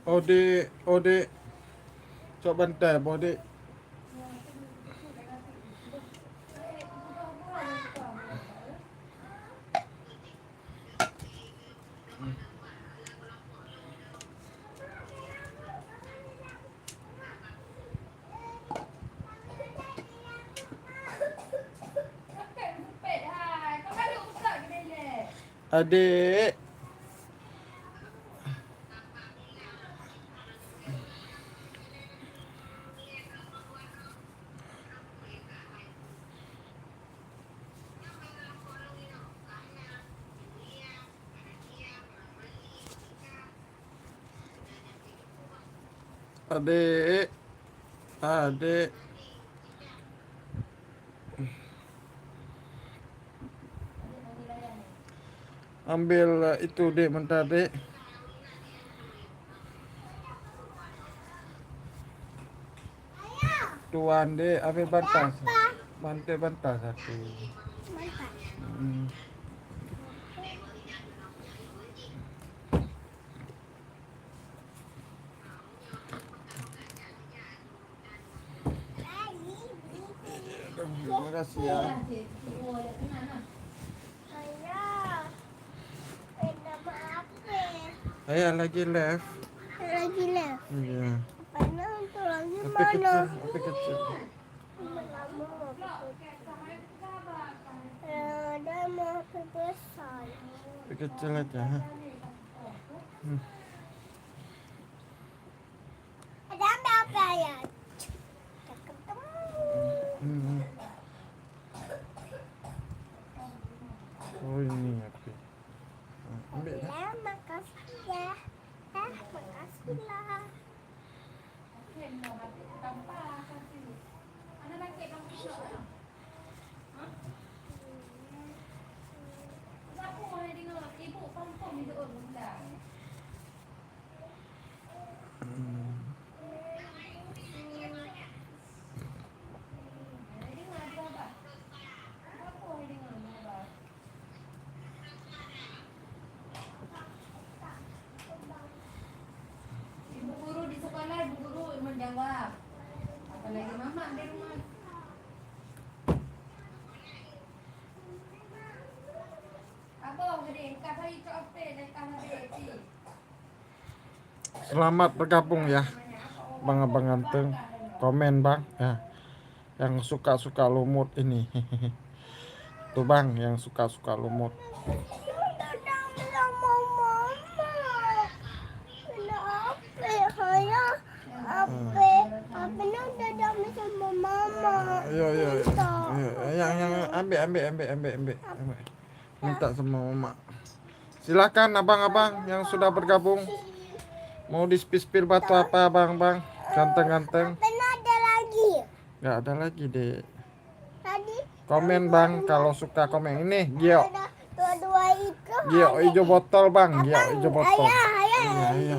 Ode, ode, coba bentar, ode. Adik, adik, adik. Ambil itu dek, bentar dek. Tuan dek, ambil bantal. Bantal satu. Hmm. Terima kasih ya. Ayah lagi left. Lagi left. Iya. Karena untuk lagi Tapi mana? kecil, tapi kecil. Ada mau besar. Tapi kecil aja. Ha? Ada apa ya? Ketemu. Hmm. Oh ini api. Ambil ya. Ya, makasih ya. Makasih lah. Ibu guru di sekolah, ibu guru menjawab. Apalagi mama di rumah. Abang gede, kata itu apa? Dan kata dia. Selamat bergabung ya, abang-abang ganteng. Komen bang ya, yang suka-suka lumut ini. Tuh bang, yang suka-suka lumut. Ayo, ayo, ayo. Yang ambil. Minta sama mama. Silakan abang-abang yang sudah bergabung. Mau di-spill batu apa bang? Ganteng-ganteng. Ada lagi. Gak ada lagi deh. Tadi Komen bang kalau suka komen. Ini Gio. ada dua-dua itu. Gio hijau botol bang. Gio hijau botol. Ayah, Iya.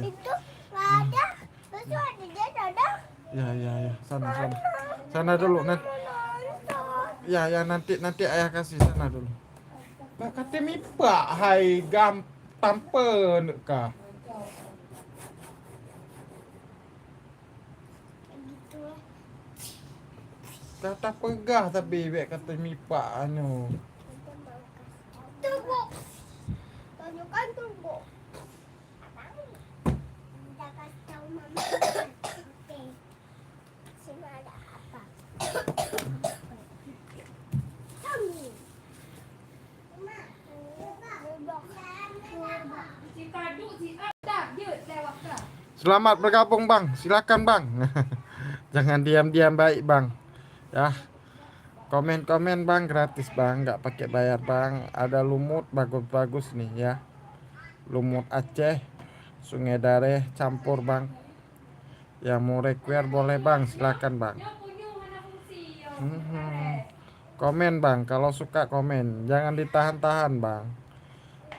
itu nggak ada. Terus ada dia ada. Ya. Sana dulu nanti. Ya nanti ayah kasih sana dulu. Bah kata mipa hai gam tanpa nak kah. Gitu. Kata pegah tapi bek kata mipa anu. Tunggu. Tunjukkan tunggu. Kita kasih tahu mama. Oke. Sini ada apa? Kami. Mama. Si kadu si ada dia lewat ke. Selamat bergabung bang. Silakan bang. Jangan diam-diam baik bang. Ya. Komen-komen bang gratis bang, nggak pakai bayar bang. Ada lumut bagus-bagus nih ya. Lumut Aceh, Sungai Dareh campur bang. Yang mau require boleh bang, silakan bang. Punya mana fungsi ya? Komen bang, kalau suka komen, jangan ditahan-tahan bang.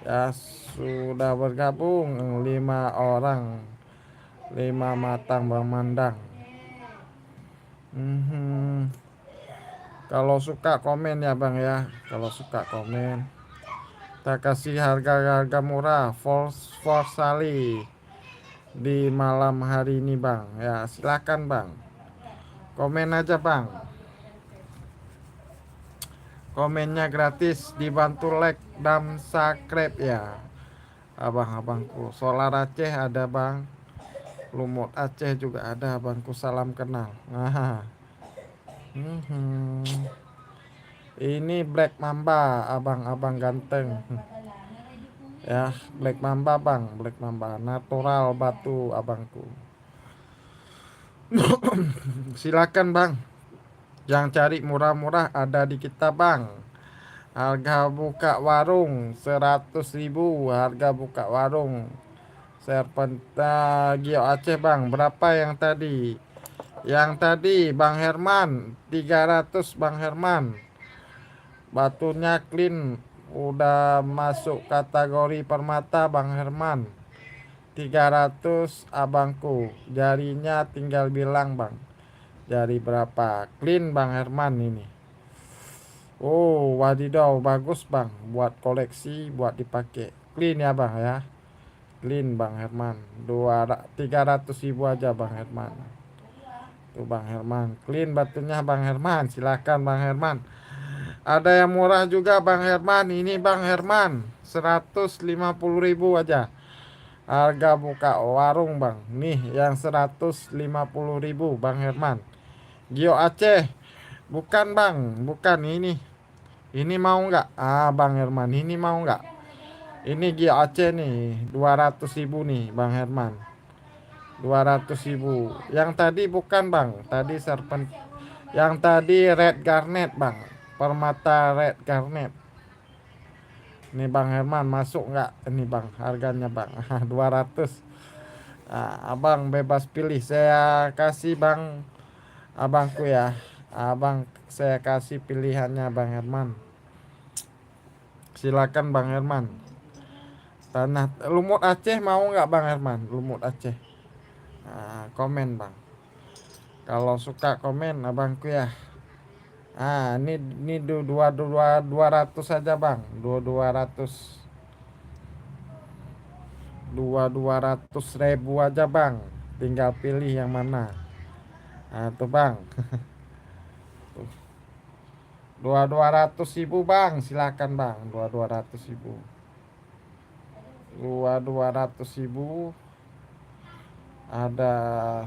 Ya sudah bergabung 5 orang, 5 matang memandang. Kalau suka komen ya bang ya, kalau suka komen. Kita kasih harga murah, for sali. di malam hari ini bang. Ya silakan bang, komen aja bang. Komennya gratis, dibantu like dan subscribe ya abang-abangku. Solar Aceh ada bang, Lumut Aceh juga ada abangku, salam kenal. Nah, ini Black Mamba abang-abang ganteng. Ya, Black Mamba bang, Black Mamba natural batu abangku. Silakan bang, yang cari murah-murah ada di kita bang. Harga buka warung 100.000, harga buka warung. Serpenta Gio Aceh bang, berapa yang tadi? Yang tadi Bang Herman 300 Bang Herman. Batunya clean, udah masuk kategori permata Bang Herman. 300 abangku. Jarinya tinggal bilang bang, jari berapa? Clean Bang Herman ini. Oh wadidaw, bagus bang, buat koleksi, buat dipakai. Clean ya bang ya, clean Bang Herman. 300.000 aja Bang Herman. Tuh Bang Herman, clean batunya Bang Herman. Silakan Bang Herman. Ada yang murah juga Bang Herman. Ini Bang Herman 150.000 aja. Harga buka warung bang. Nih yang 150.000 Bang Herman. Gio Aceh. Bukan bang, bukan ini. Ini mau nggak? Ah Bang Herman, ini mau nggak? Ini Gio Aceh nih, 200.000 nih Bang Herman. 200.000. Yang tadi bukan bang, tadi serpent. Yang tadi red garnet bang, permata red garnet. Ini Bang Herman masuk nggak? Ini bang, harganya bang 200. Abang bebas pilih, saya kasih bang, abangku ya. Abang saya kasih pilihannya Bang Herman. Silakan Bang Herman. Tanah Lumut Aceh mau nggak Bang Herman? Lumut Aceh. Komen bang. Kalau suka komen abangku ya. Ini dua ratus saja bang. Dua ratus. 200.000 aja bang. Tinggal pilih yang mana. Tuh bang. 200.000 bang. Silakan bang. 200.000. 200.000. Ada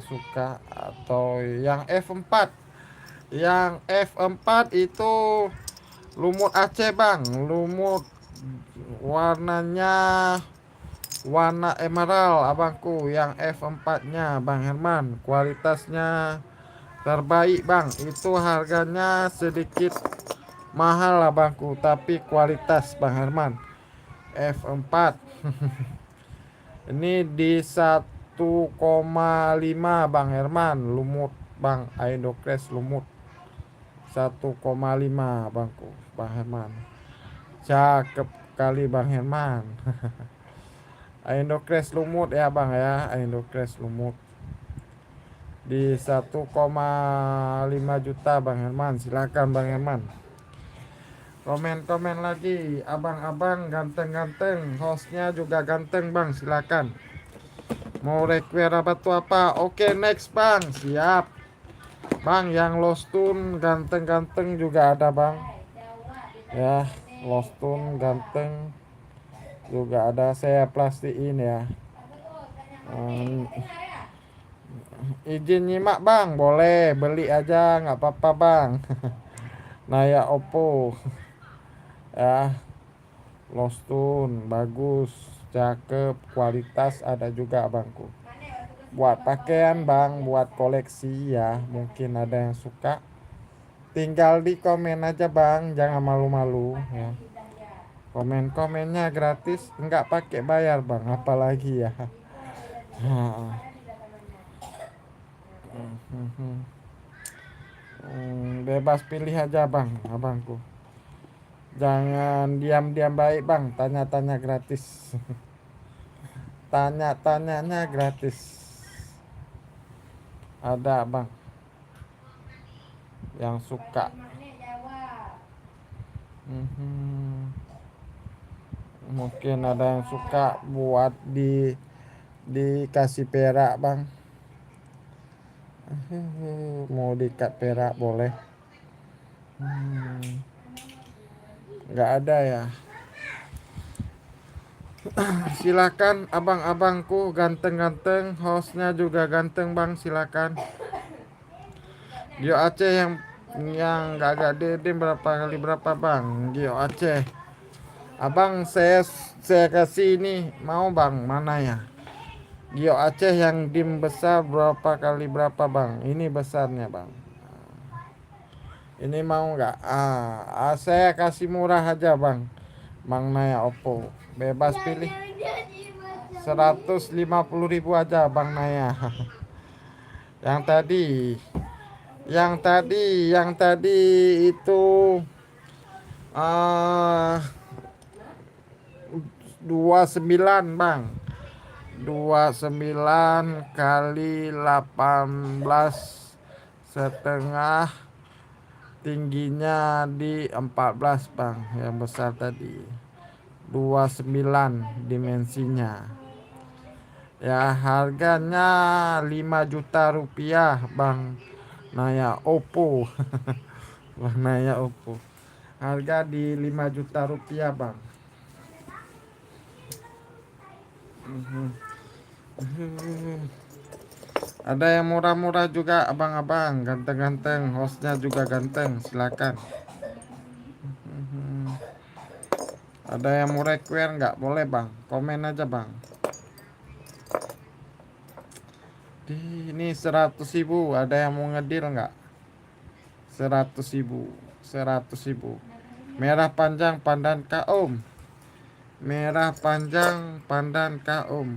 suka atau yang F4. Yang F4 itu lumut Aceh bang. Lumut warnanya warna emerald abangku. Yang F4 nya Bang Herman, kualitasnya terbaik bang. Itu harganya sedikit mahal abangku, tapi kualitas Bang Herman. F4 ini di 1,5 Bang Herman. Lumut bang, Indocres lumut 1,5 bangku Bang Herman. Cakep kali Bang Herman. Indocres lumut ya bang ya, Indocres lumut di 1,5 juta Bang Herman. Silakan Bang Herman. Komen-komen lagi, abang-abang ganteng-ganteng, hostnya juga ganteng bang. Silakan. Mau request batu apa? Oke next bang, siap. Bang yang Lost Tune ganteng-ganteng juga ada bang. Ya Lost Tune ganteng juga ada, saya plastiin ya. Izin nyimak bang, boleh beli aja nggak apa-apa bang. Naya Oppo ya, Lost Tune bagus, cakep, kualitas ada juga bangku. Buat pakaian bang, buat koleksi ya, mungkin ada yang suka. Tinggal di komen aja bang, jangan malu-malu ya. Komen-komennya gratis, nggak pakai bayar bang, apalagi ya. Bebas pilih aja bang, abangku. Jangan diam-diam baik bang, tanya-tanya gratis. Tanya-tanyanya gratis. Ada bang yang suka. Mungkin ada yang suka buat dikasih perak bang. Mau diikat perak boleh. Nggak ada ya. Silakan abang-abangku ganteng-ganteng, hostnya juga ganteng bang, silakan. Gio Aceh yang gak gede berapa kali berapa bang? Gio Aceh. Abang saya kasih ini mau bang, mana ya? Gio Aceh yang dim besar berapa kali berapa bang? Ini besarnya bang. Ini mau nggak? Saya kasih murah aja bang. Bang Naya Oppo. Bebas pilih. 150.000 aja Bang Naya. Yang tadi itu uh, 29 Bang. 29 kali 18,5, tingginya di 14 Bang, yang besar tadi 29 dimensinya. Ya harganya 5 juta rupiah Bang Naya Oppo. Bang Naya Oppo, harga di 5 juta rupiah Bang. Ada yang murah-murah juga abang-abang, ganteng-ganteng, hostnya juga ganteng, silakan. Ada yang mau request nggak? Boleh bang, komen aja bang. Ini 100.000, ada yang mau ngedil nggak? 100.000, 100.000. Merah panjang pandan kaum. Merah panjang pandan kaum.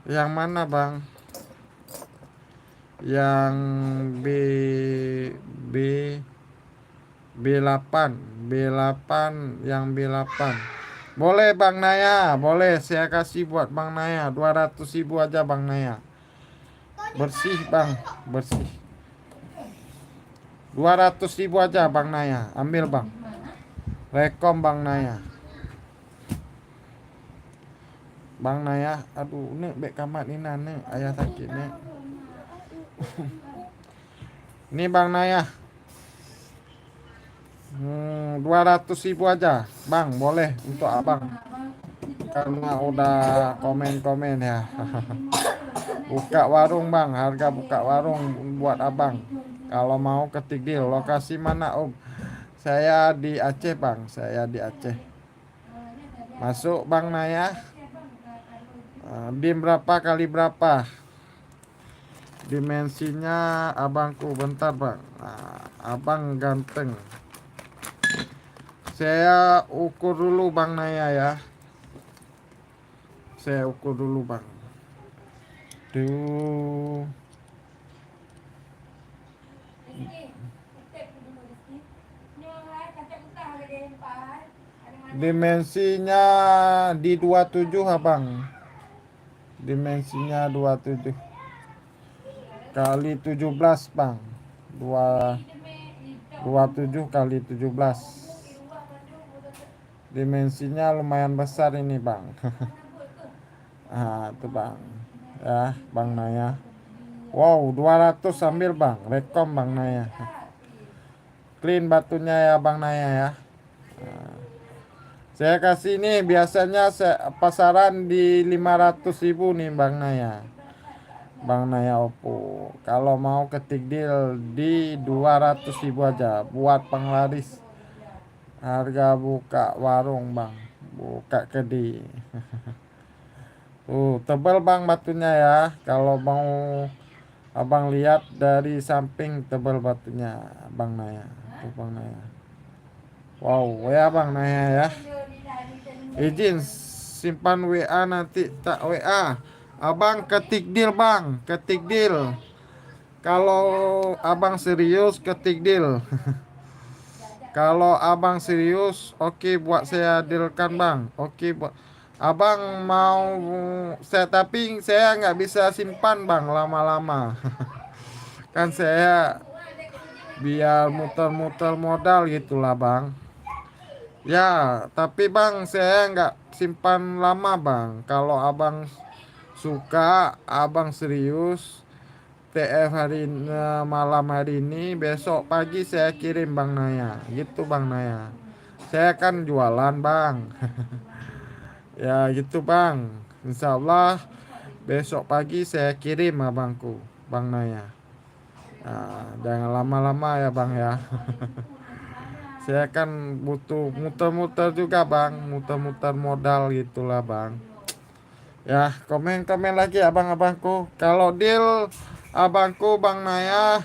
Yang mana bang? Yang B B B8, yang B8. Boleh Bang Naya, boleh saya kasih buat Bang Naya 200.000 aja Bang Naya. Bersih Bang, bersih. 200.000 aja Bang Naya, ambil Bang. Rekom Bang Naya. Bang Naya, aduh nek bek kamat ni nek ayah sakit nek. Ini Bang Naya. 200.000 aja Bang, boleh untuk abang. Karena udah komen-komen ya. Buka warung Bang, harga buka warung buat abang. Kalau mau ketik deal, lokasi mana Om? Saya di Aceh Bang, saya di Aceh. Masuk Bang Naya. Dim berapa kali berapa? Dimensinya abangku, bentar Bang. Abang ganteng. Saya ukur dulu Bang Naya ya. Saya ukur dulu Bang. Duh. Dimensinya di 27 abang. Dimensinya 27 kali 17 Bang. 27 kali 17. Dimensinya lumayan besar ini Bang. Itu Bang. Ya, Bang Naya. Wow, 200 ambil Bang. Rekom Bang Naya. Clean batunya ya Bang Naya ya. Saya kasih nih biasanya pasaran di 500.000 nih Bang Naya. Bang Naya Oppo. Kalau mau ketik deal di 200.000 aja buat penglaris. Harga buka warung Bang. Buka kedai. Tebal Bang batunya ya. Kalau mau abang lihat dari samping, tebal batunya Bang Naya. Bang Naya. Wow, ya Bang Naya ya. Izin simpan WA nanti tak WA. Abang ketik deal Bang, ketik deal. Kalau abang serius ketik deal. Kalau abang serius, oke buat saya dealkan Bang. Oke buat abang mau tapi saya nggak bisa simpan Bang lama-lama. Kan saya biar muter-muter modal gitulah Bang. Ya, tapi Bang saya nggak simpan lama Bang. Kalau abang suka, abang serius. TF malam hari ini, besok pagi saya kirim Bang Naya. Gitu Bang Naya. Saya kan jualan Bang. Ya gitu Bang. Insya Allah besok pagi saya kirim abangku, Bang Naya. Nah, jangan lama-lama ya Bang ya. Saya kan butuh muter-muter juga Bang. Muter-muter modal gitulah Bang. Ya, komen-komen lagi abang-abangku. Kalau deal abangku Bang Naya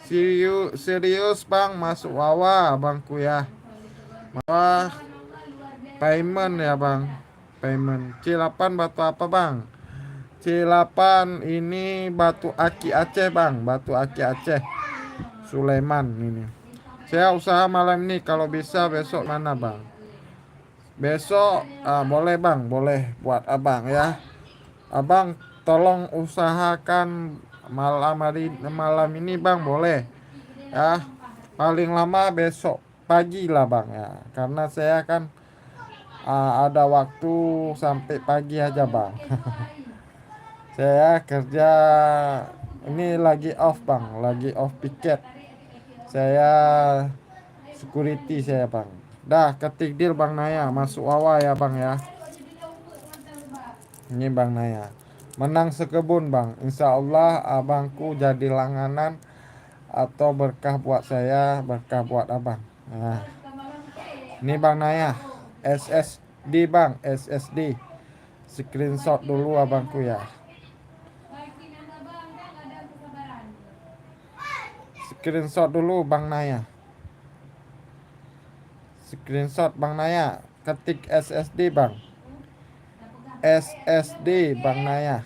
serius, serius Bang, masuk Wawa abangku ya. Wah, payment ya Bang. Payment. C8 batu apa Bang? C8 ini batu aki Aceh Bang, batu aki Aceh. Sulaiman ini. Saya usaha malam ini, kalau bisa besok mana Bang? Besok boleh Bang, boleh buat abang ya. Abang tolong usahakan malam ini Bang, boleh ya. Paling lama besok pagi lah Bang ya. Karena saya kan ada waktu sampai pagi aja Bang. Saya kerja ini lagi off Bang, lagi off piket. Saya security saya Bang. Dah ketik deal Bang Naya, masuk Wawa ya Bang ya. Ini Bang Naya. Menang sekebun Bang. Insya Allah abangku jadi langganan atau berkah buat saya, berkah buat abang. Nah, ini Bang Naya. SSD Bang, SSD. Screenshot dulu abangku ya. Screenshot dulu Bang Naya. Screenshot Bang Naya. Ketik SSD Bang. SSD Bang Naya.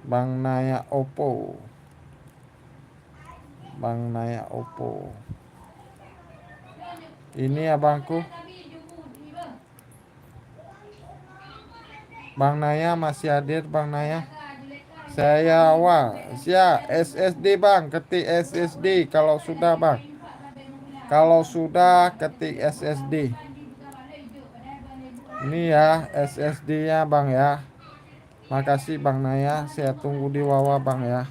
Bang Naya Oppo. Bang Naya Oppo. Ini abangku. Bang Naya masih hadir Bang Naya. Saya SSD Bang, ketik SSD kalau sudah Bang. Kalau sudah ketik SSD. Ini ya SSD-nya Bang ya. Makasih Bang Naya, saya tunggu di Wawa Bang ya.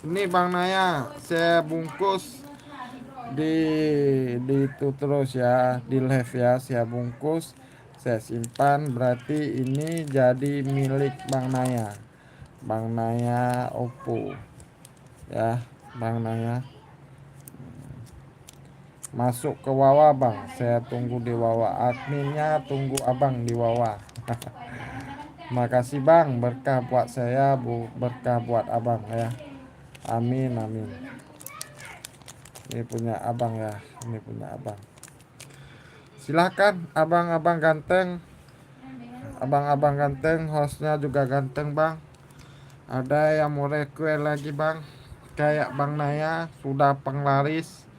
Ini Bang Naya, saya bungkus di itu terus ya, di live ya, saya bungkus, saya simpan, berarti ini jadi milik Bang Naya. Bang Naya Oppo. Ya, Bang Naya. Masuk ke Wawa Bang, saya tunggu di Wawa. Adminnya tunggu abang di Wawa. Makasih Bang, berkah buat saya, berkah buat abang ya. Amin amin. Ini punya abang ya, ini punya abang. Silakan abang-abang ganteng, abang-abang ganteng, hostnya juga ganteng Bang. Ada yang mau request lagi Bang? Kayak Bang Naya sudah penglaris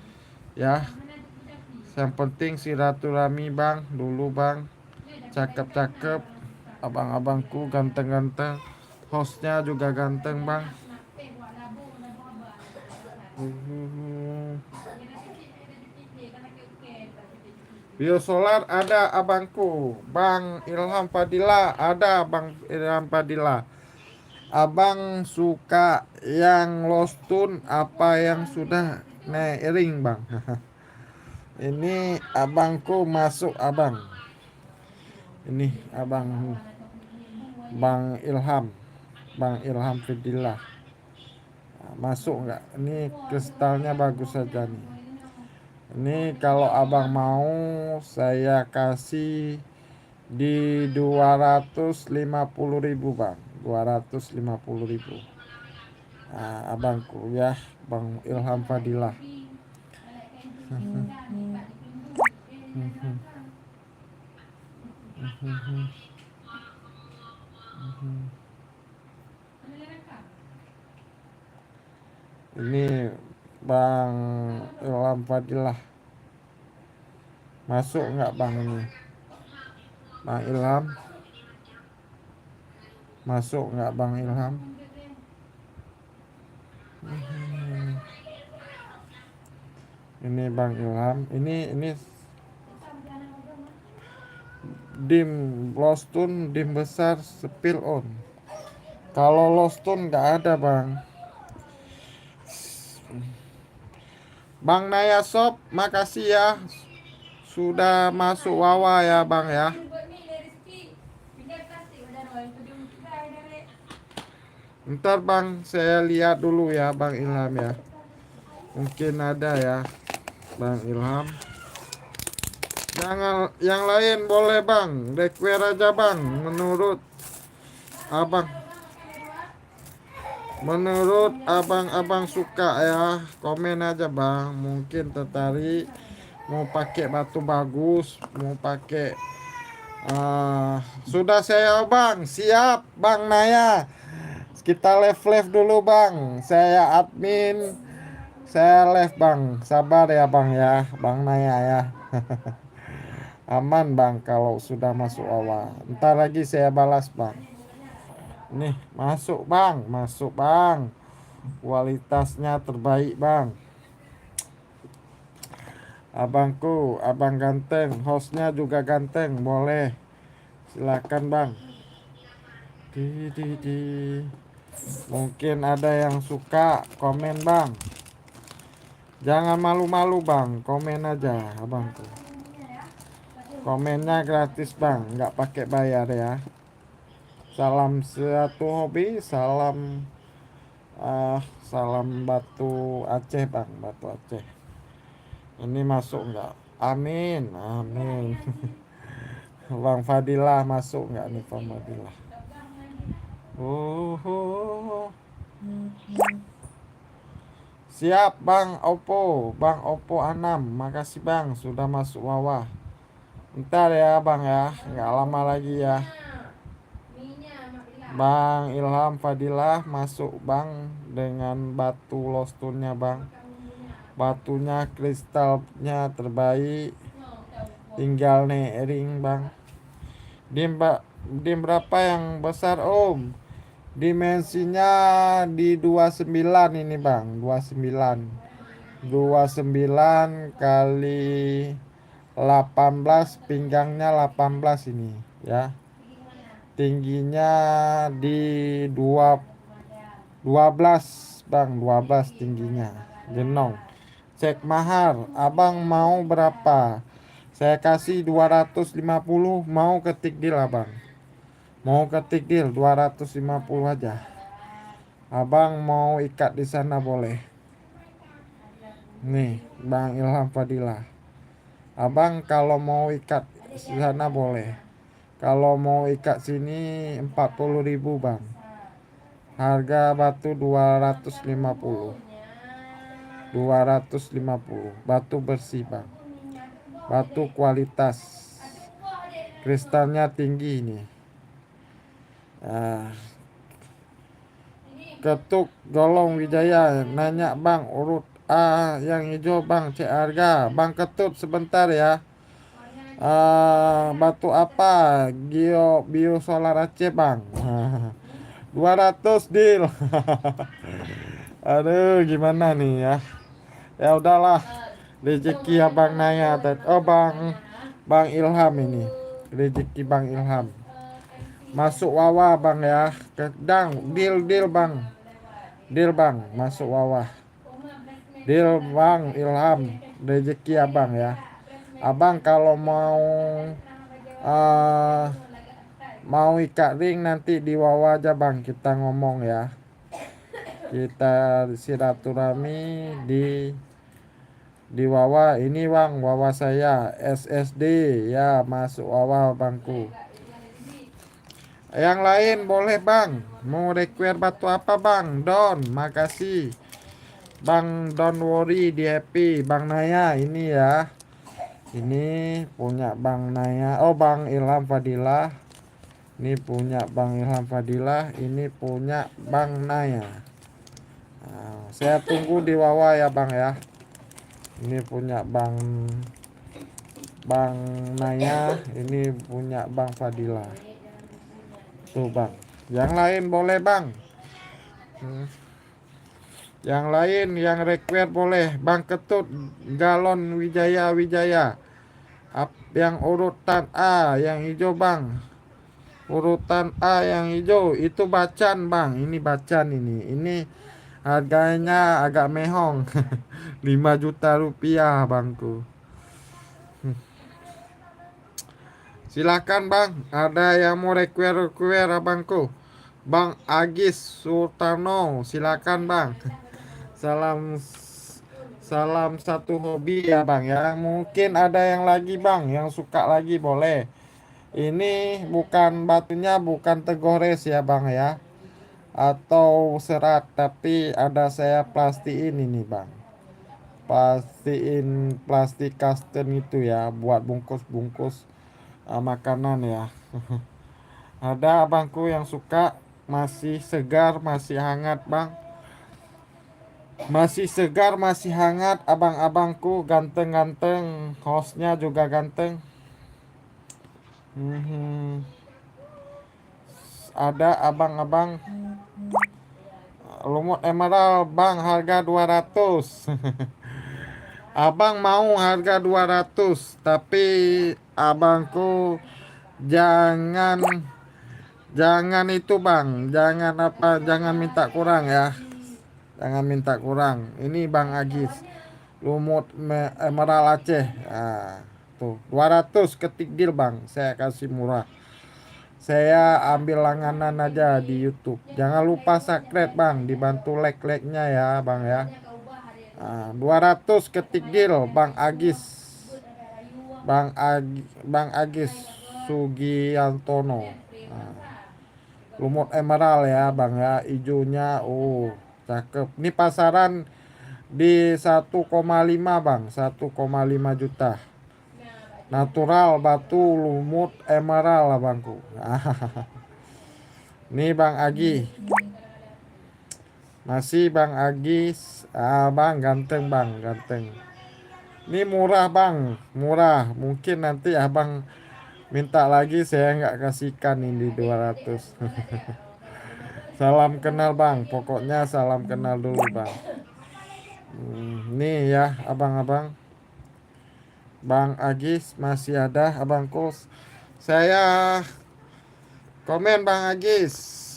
ya. Yang penting silaturahmi Bang dulu Bang. Cakep-cakep, abang-abangku ganteng-ganteng, hostnya juga ganteng Bang. Biosolar ada abangku, Bang Ilham Fadila ada Bang Ilham Fadila. Abang suka yang lost tune apa yang sudah nairing Bang? Ini abangku masuk abang. Ini abang Bang Ilham, Bang Ilham Fadila. Masuk nggak? Ini kristalnya bagus saja nih. Ini kalau abang mau saya kasih di 250.000 Bang. 250.000. Nah, abangku ya, Bang Ilham Fadilah. Ini Bang Ilham Fadilah. Masuk nggak Bang ini? Bang Ilham. Masuk nggak Bang Ilham? Ini Bang Ilham. Ini dim lostun, dim besar, spill on. Kalau lostun nggak ada bang. Bang Naya Shop, makasih ya sudah masuk Wawa ya bang ya. Buat ni dari Rizky. Pinjam plastik udah no. Itu dia untuk dah dari. Ntar bang saya lihat dulu ya bang Ilham ya. Mungkin ada ya bang Ilham. Jangan yang lain boleh bang, request aja bang. Menurut abang suka ya, komen aja bang. Mungkin tertarik mau pakai batu bagus, mau pakai sudah saya bang, siap bang Naya. Kita live dulu bang. Saya admin, saya live bang. Sabar ya bang ya, bang Naya ya. Aman bang kalau sudah masuk awal. Ntar lagi saya balas bang. Nih masuk bang. Kualitasnya terbaik bang. Abangku, abang ganteng, hostnya juga ganteng, boleh. Silakan bang. Di. Mungkin ada yang suka, komen bang. Jangan malu-malu bang, komen aja abangku. Komennya gratis bang, nggak pakai bayar ya. Salam satu hobi, salam batu Aceh bang, batu Aceh. Ini masuk nggak? Amin, amin. Bang Fadilah masuk nggak nih Bang Fadilah? Siap Bang Oppo A6. Makasih Bang sudah masuk Wawa. Ntar ya Bang ya, nggak lama lagi ya. Bang Ilham Fadilah masuk Bang dengan batu lostunnya Bang. Batunya kristalnya terbaik. Tinggal ring Bang. Dim berapa yang besar Om? Dimensinya di 29 ini Bang, 29 kali 18, pinggangnya 18 ini ya. Tingginya di 12 Bang, 12 tingginya. Jenong. Cek mahar, abang mau berapa? Saya kasih 250, mau ketik deal abang. Mau ketik deal 250 aja. Abang mau ikat di sana boleh. Nih, Bang Ilham Fadilah. Abang kalau mau ikat di sana boleh. Kalau mau ikat sini 40.000 Bang. Harga batu 250. 250. Batu bersih Bang. Batu kualitas. Kristalnya tinggi ini. Ketuk Golong Wijaya nanya bang urut A yang hijau bang cek harga bang ketut sebentar ya. Batu apa bio solar Aceh bang. 200 deal. Aduh gimana nih ya. Ya udahlah rezeki abang Naya bang Ilham ini rezeki bang Ilham. Masuk Wawa bang ya. Kedang deal bang. Deal bang masuk Wawa. Deal bang Ilham. Rezeki abang ya. Abang kalau mau ikat ring nanti di Wawa aja bang. Kita ngomong ya. Kita silaturahmi di Wawa. Ini bang Wawa saya SSD ya, masuk Wawa bangku. Yang lain boleh bang. Mau require batu apa bang? Don, makasih. Bang don't worry, di happy. Bang Naya ini ya. Ini punya Bang Naya. Oh Bang Ilham Fadilah. Ini punya Bang Ilham Fadilah. Ini punya Bang Naya. Nah, saya tunggu di Wawa ya bang ya. Ini punya Bang Naya. Ini punya Bang Fadilah. Tuh bang. Yang lain boleh bang. Yang lain yang require boleh. Bang Ketut Galon Wijaya. Yang urutan A yang hijau bang, urutan A yang hijau itu bacan bang, ini bacan ini harganya agak mehong. 5 juta rupiah bangku. Silakan bang, ada yang mau request abangku. Bang Agis Sultano, silakan bang. Salam salam satu hobi ya bang ya. Mungkin ada yang lagi bang, yang suka lagi boleh. Ini bukan batunya bukan tegores ya bang ya, atau serat, tapi ada saya plastiin ini bang. Pastiin plastik custom itu ya, buat bungkus-bungkus makanan ya. Ada abangku yang suka, masih segar, masih hangat bang. Masih segar, masih hangat abang-abangku, ganteng-ganteng, hostnya juga ganteng. Mhm. Ada abang-abang lumut emerald bang, harga 200. Abang mau harga 200, tapi abangku jangan jangan itu bang, jangan apa, jangan minta kurang ya. Jangan minta kurang. Ini Bang Agis. Lumut emerald Aceh. Nah, tuh 200 ketik deal bang. Saya kasih murah. Saya ambil langganan aja di YouTube. Jangan lupa subscribe bang, dibantu like-like-nya ya bang ya. Nah, 200 ketik deal Bang Agis. Bang Agis Sugiantono. Nah, lumut emerald ya bang ya, hijaunya cakep. Ini pasaran di 1,5 bang, 1,5 juta. Natural batu lumut emerald lah bangku. Nih Bang Agi, masih Bang Agis. Bang ganteng bang, ganteng. Ini murah bang, murah. Mungkin nanti abang minta lagi, saya nggak kasihkan ini 200. Salam kenal bang, pokoknya salam kenal dulu bang. Nih ya abang-abang, Bang Agis masih ada abangku. Saya komen Bang Agis.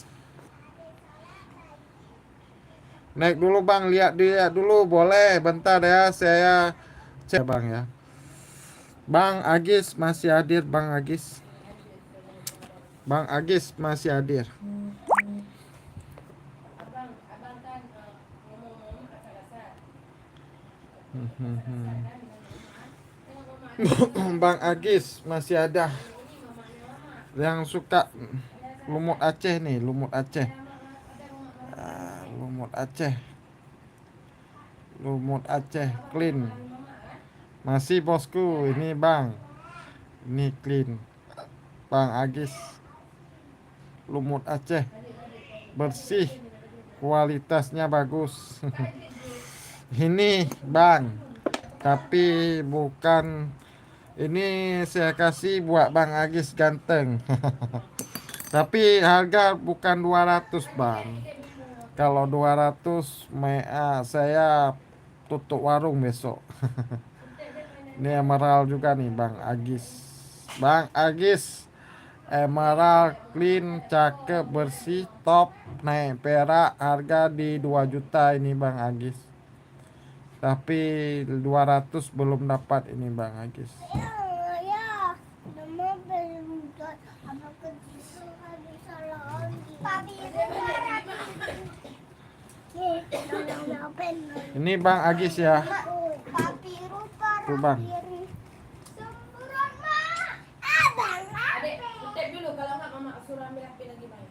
Naik dulu bang, lihat dulu boleh. Bentar ya, saya cek bang ya. Bang Agis masih hadir Bang Agis. Bang Agis masih hadir. Abang kan ngomong-ngomong kasar-kasar. Bang Agis masih ada yang suka lumut Aceh nih, lumut Aceh. Lumut Aceh. Lumut Aceh clean. Masih bosku, ini bang. Ini clean. Bang Agis. Lumut Aceh. Bersih. Kualitasnya bagus. Ini bang. Tapi bukan, ini saya kasih buat Bang Agis ganteng. Tapi harga bukan 200 bang. Kalau 200 saya tutup warung besok. Ini emerald juga nih Bang Agis. Bang Agis, emerald clean, cakep, bersih, top, naik perak, harga di 2 juta ini Bang Agis. Tapi 200 belum dapat ini Bang Agis. Ya, nama belum buat apa bisa lagi. Papi Ini Bang Agis ya. papi rupa. Tuh Bang. Semburan mah. Abang. Adek, kutip dulu kalau nggak mama suruh ambil HP lagi bang.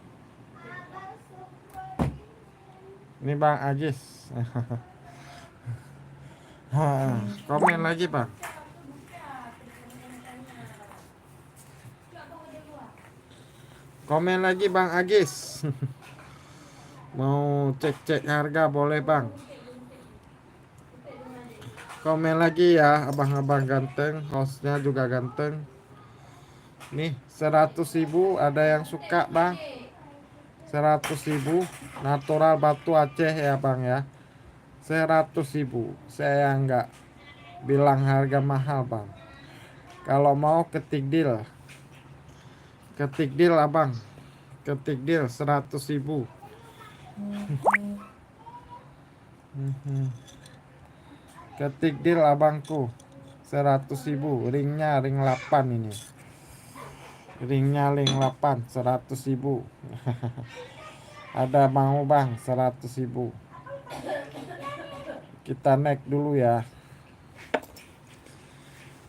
Abang semburan. Ini Bang Agis. Komen lagi Bang. Komen lagi Bang Agis. Mau cek-cek harga boleh Bang. Komen lagi ya abang-abang ganteng, hostnya juga ganteng. Nih 100.000, ada yang suka Bang. 100.000 natural batu Aceh ya Bang ya. 100.000. Saya nggak bilang harga mahal Bang. Kalau mau ketik deal. Ketik deal abang. Ketik deal 100.000. Ketik deal abangku 100.000. Ringnya ring 8 ini. Ringnya ring 8 100.000. Ada mau bang 100.000. Kita naik dulu ya.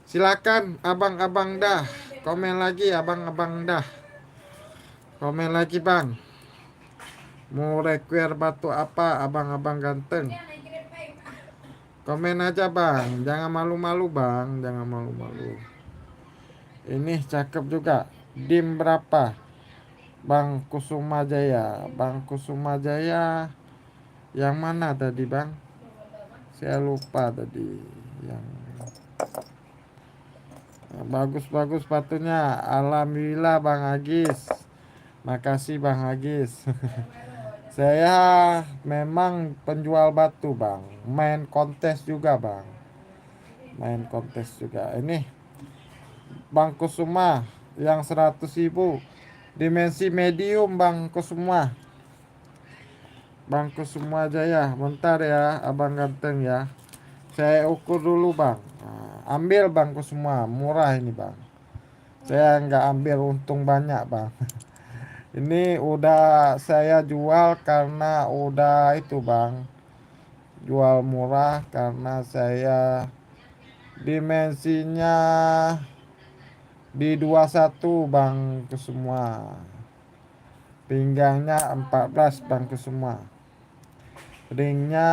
Silakan abang-abang dah. Komen lagi abang-abang dah. Komen lagi bang. Mau require batu apa abang-abang ganteng? Komen aja bang. Jangan malu-malu bang. Jangan malu-malu. Ini cakep juga. Dim berapa? Bang Kusuma Jaya. Bang Kusuma Jaya. Yang mana tadi bang? Saya lupa tadi. Yang bagus-bagus sepatunya. Alhamdulillah bang Agis. Makasih bang Agis. Saya memang penjual batu bang. Main kontes juga bang. Main kontes juga. Ini Bang Kusuma yang 100.000. Dimensi medium Bang Kusuma. Bang Kusuma Jaya. Bentar ya abang ganteng ya. Saya ukur dulu bang. Nah, ambil Bang Kusuma. Murah ini bang. Saya nggak ambil untung banyak bang. Ini udah saya jual karena udah itu bang. Jual murah karena saya dimensinya di 21 bang ke semua. Pinggangnya 14 bang ke semua. Ringnya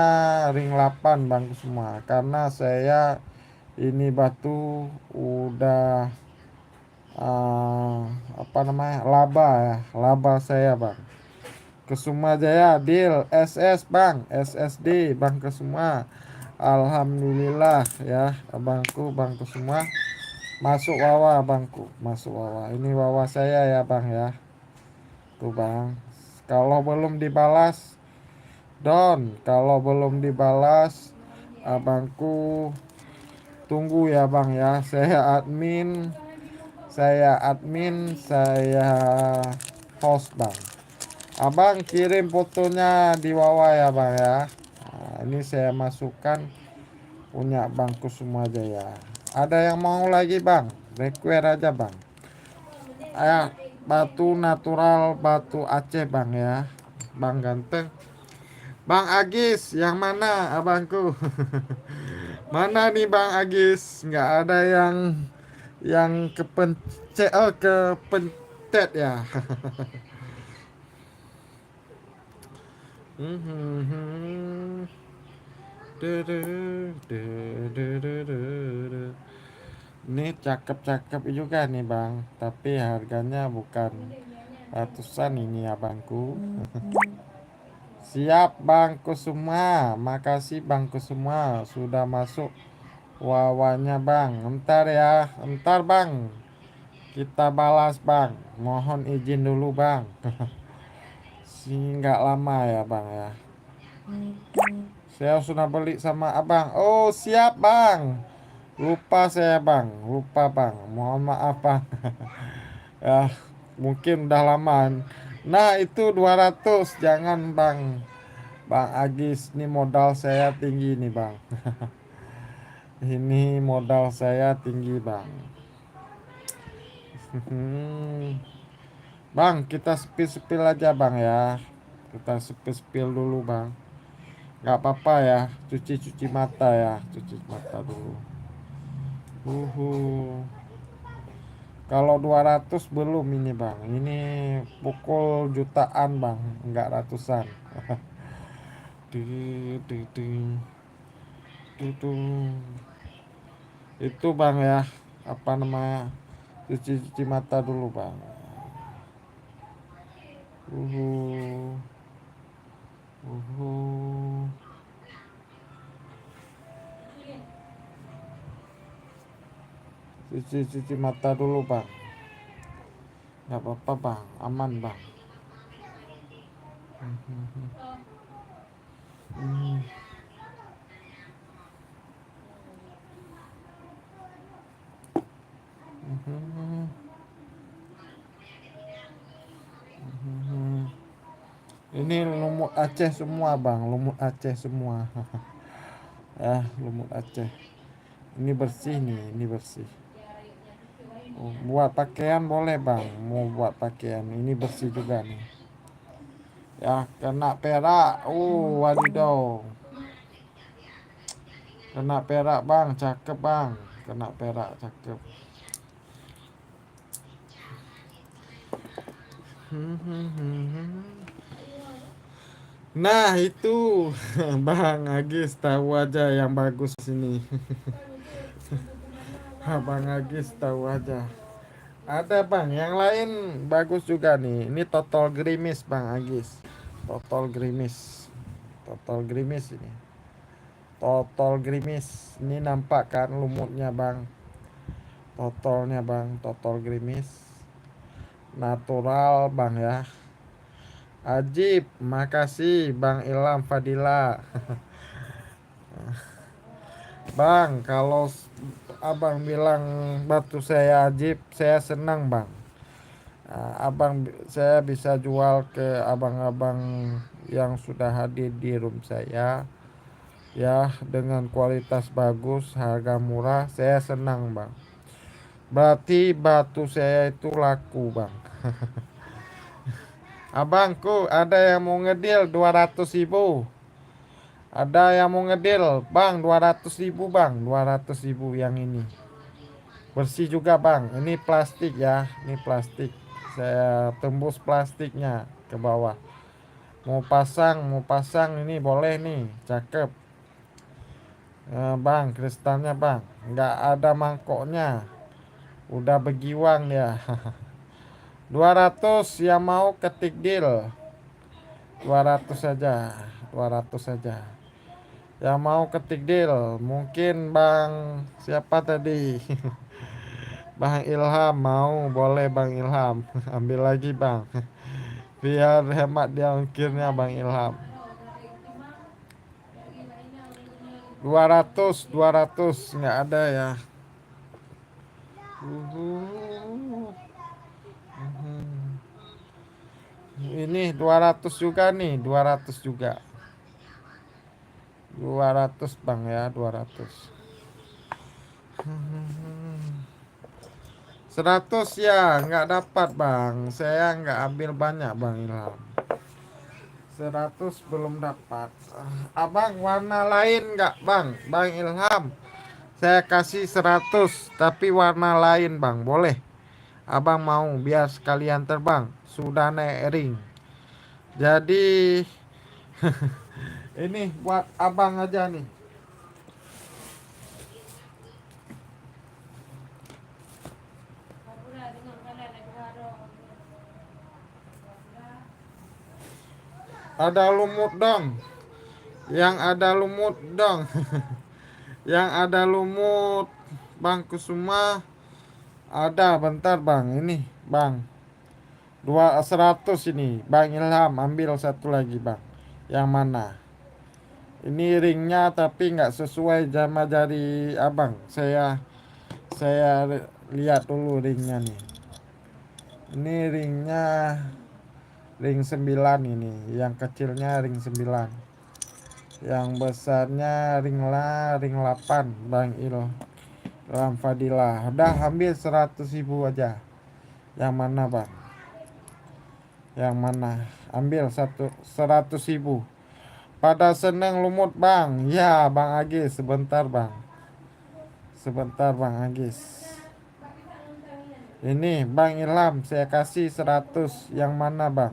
ring 8 bang ke semua. Karena saya ini batu udah apa namanya laba ya. Laba saya bang. Kesuma Jaya deal SS bang, SSD bang Kesuma. Alhamdulillah ya abangku bang Kesuma. Masuk wawa abangku, masuk wawa. Ini wawa saya ya bang ya. Tuh bang. Kalau belum dibalas don, kalau belum dibalas abangku tunggu ya bang ya. Saya host bang. Abang kirim fotonya di bawah ya bang ya. Nah, ini saya masukkan punya bangku semua aja ya. Ada yang mau lagi bang? Require aja bang. Batu natural batu Aceh bang ya. Bang ganteng. Bang Agis yang mana abangku? Mana nih bang Agis? Nggak ada yang kepencet ya. Ini cakep-cakep juga nih bang. Tapi harganya bukan ratusan ini ya bangku. Siap bang Kusuma. Makasih bang Kusuma sudah masuk wawanya bang. Entar ya. Entar bang. Kita balas bang. Mohon izin dulu bang. Nggak lama ya bang ya. Saya sudah beli sama abang. Oh siap bang. Lupa saya bang. Lupa bang. Mohon maaf bang. Ya mungkin udah lama. Nah itu 200. Jangan bang. Bang Agis ini modal saya tinggi nih bang. Ini modal saya tinggi bang. Bang kita spill aja bang ya. Kita spill dulu bang. Nggak apa-apa ya. Cuci mata ya. Cuci mata dulu. Kalau 200 belum ini bang. Ini pukul jutaan bang. Nggak ratusan. Itu bang ya. Apa namanya. Cuci mata dulu bang. Cuci mata dulu bang. Nggak apa-apa bang. Aman bang. Ini lumut Aceh semua bang, lumut Aceh semua. Ya, lumut Aceh. Ini bersih nih, ini bersih. Oh, buat pakaian boleh bang, mau buat pakaian. Ini bersih juga nih. Ya, kena perak. Wadidaw. Kena perak bang, cakep bang. Kena perak, cakep. Nah itu Bang Agis tahu aja yang bagus ini. Bang Agis tahu aja. Ada bang, yang lain bagus juga nih. Ini total gerimis Bang Agis. Total gerimis. Total gerimis ini. Total gerimis. Ini nampak kan lumutnya bang. Totalnya bang, total gerimis. Natural bang ya. Ajib, makasih Bang Ilham Fadila. Bang, kalau abang bilang batu saya ajib, saya senang bang. Saya bisa jual ke abang-abang yang sudah hadir di room saya. Ya, dengan kualitas bagus, harga murah, saya senang bang. Berarti batu saya itu laku bang. Abangku, ada yang mau ngedil 200.000. Ada yang mau ngedil bang, 200.000 bang, 200.000 yang ini. Bersih juga bang, ini plastik ya, ini plastik. Saya tembus plastiknya ke bawah. Mau pasang ini boleh nih, cakep. Bang, kristalnya bang, nggak ada mangkoknya. Udah bergiwang ya. 200 yang mau ketik deal. 200 saja, 200 saja. Yang mau ketik deal, mungkin bang siapa tadi? Bang Ilham mau, boleh Bang Ilham. Ambil lagi bang. Biar hemat dia ongkirnya Bang Ilham. 200 nggak ada ya. Ini 200 juga nih, 200 juga. 200 bang ya, 200. 100 ya, nggak dapat bang. Saya nggak ambil banyak Bang Ilham. 100 belum dapat. Abang warna lain nggak bang? Bang Ilham, saya kasih 100 tapi warna lain bang, boleh? Abang mau biar sekalian terbang. Sudah naik ring. Jadi ini buat abang aja nih. Ada lumut dong. Yang ada lumut dong. Yang ada lumut Bang Kusuma. Ada bentar bang. Ini bang 100 ini Bang Ilham, ambil satu lagi bang. Yang mana? Ini ringnya tapi nggak sesuai sama jari abang. Saya lihat dulu ringnya nih. Ini ringnya ring 9 ini. Yang kecilnya ring 9. Yang besarnya ring 8 Bang Ilham Fadila. Udah ambil 100.000 aja. Yang mana bang? Yang mana? Ambil 100.000. Pada seneng lumut bang. Ya Bang Agis, sebentar bang. Sebentar Bang Agis. Ini Bang Ilham, saya kasih 100. Yang mana bang?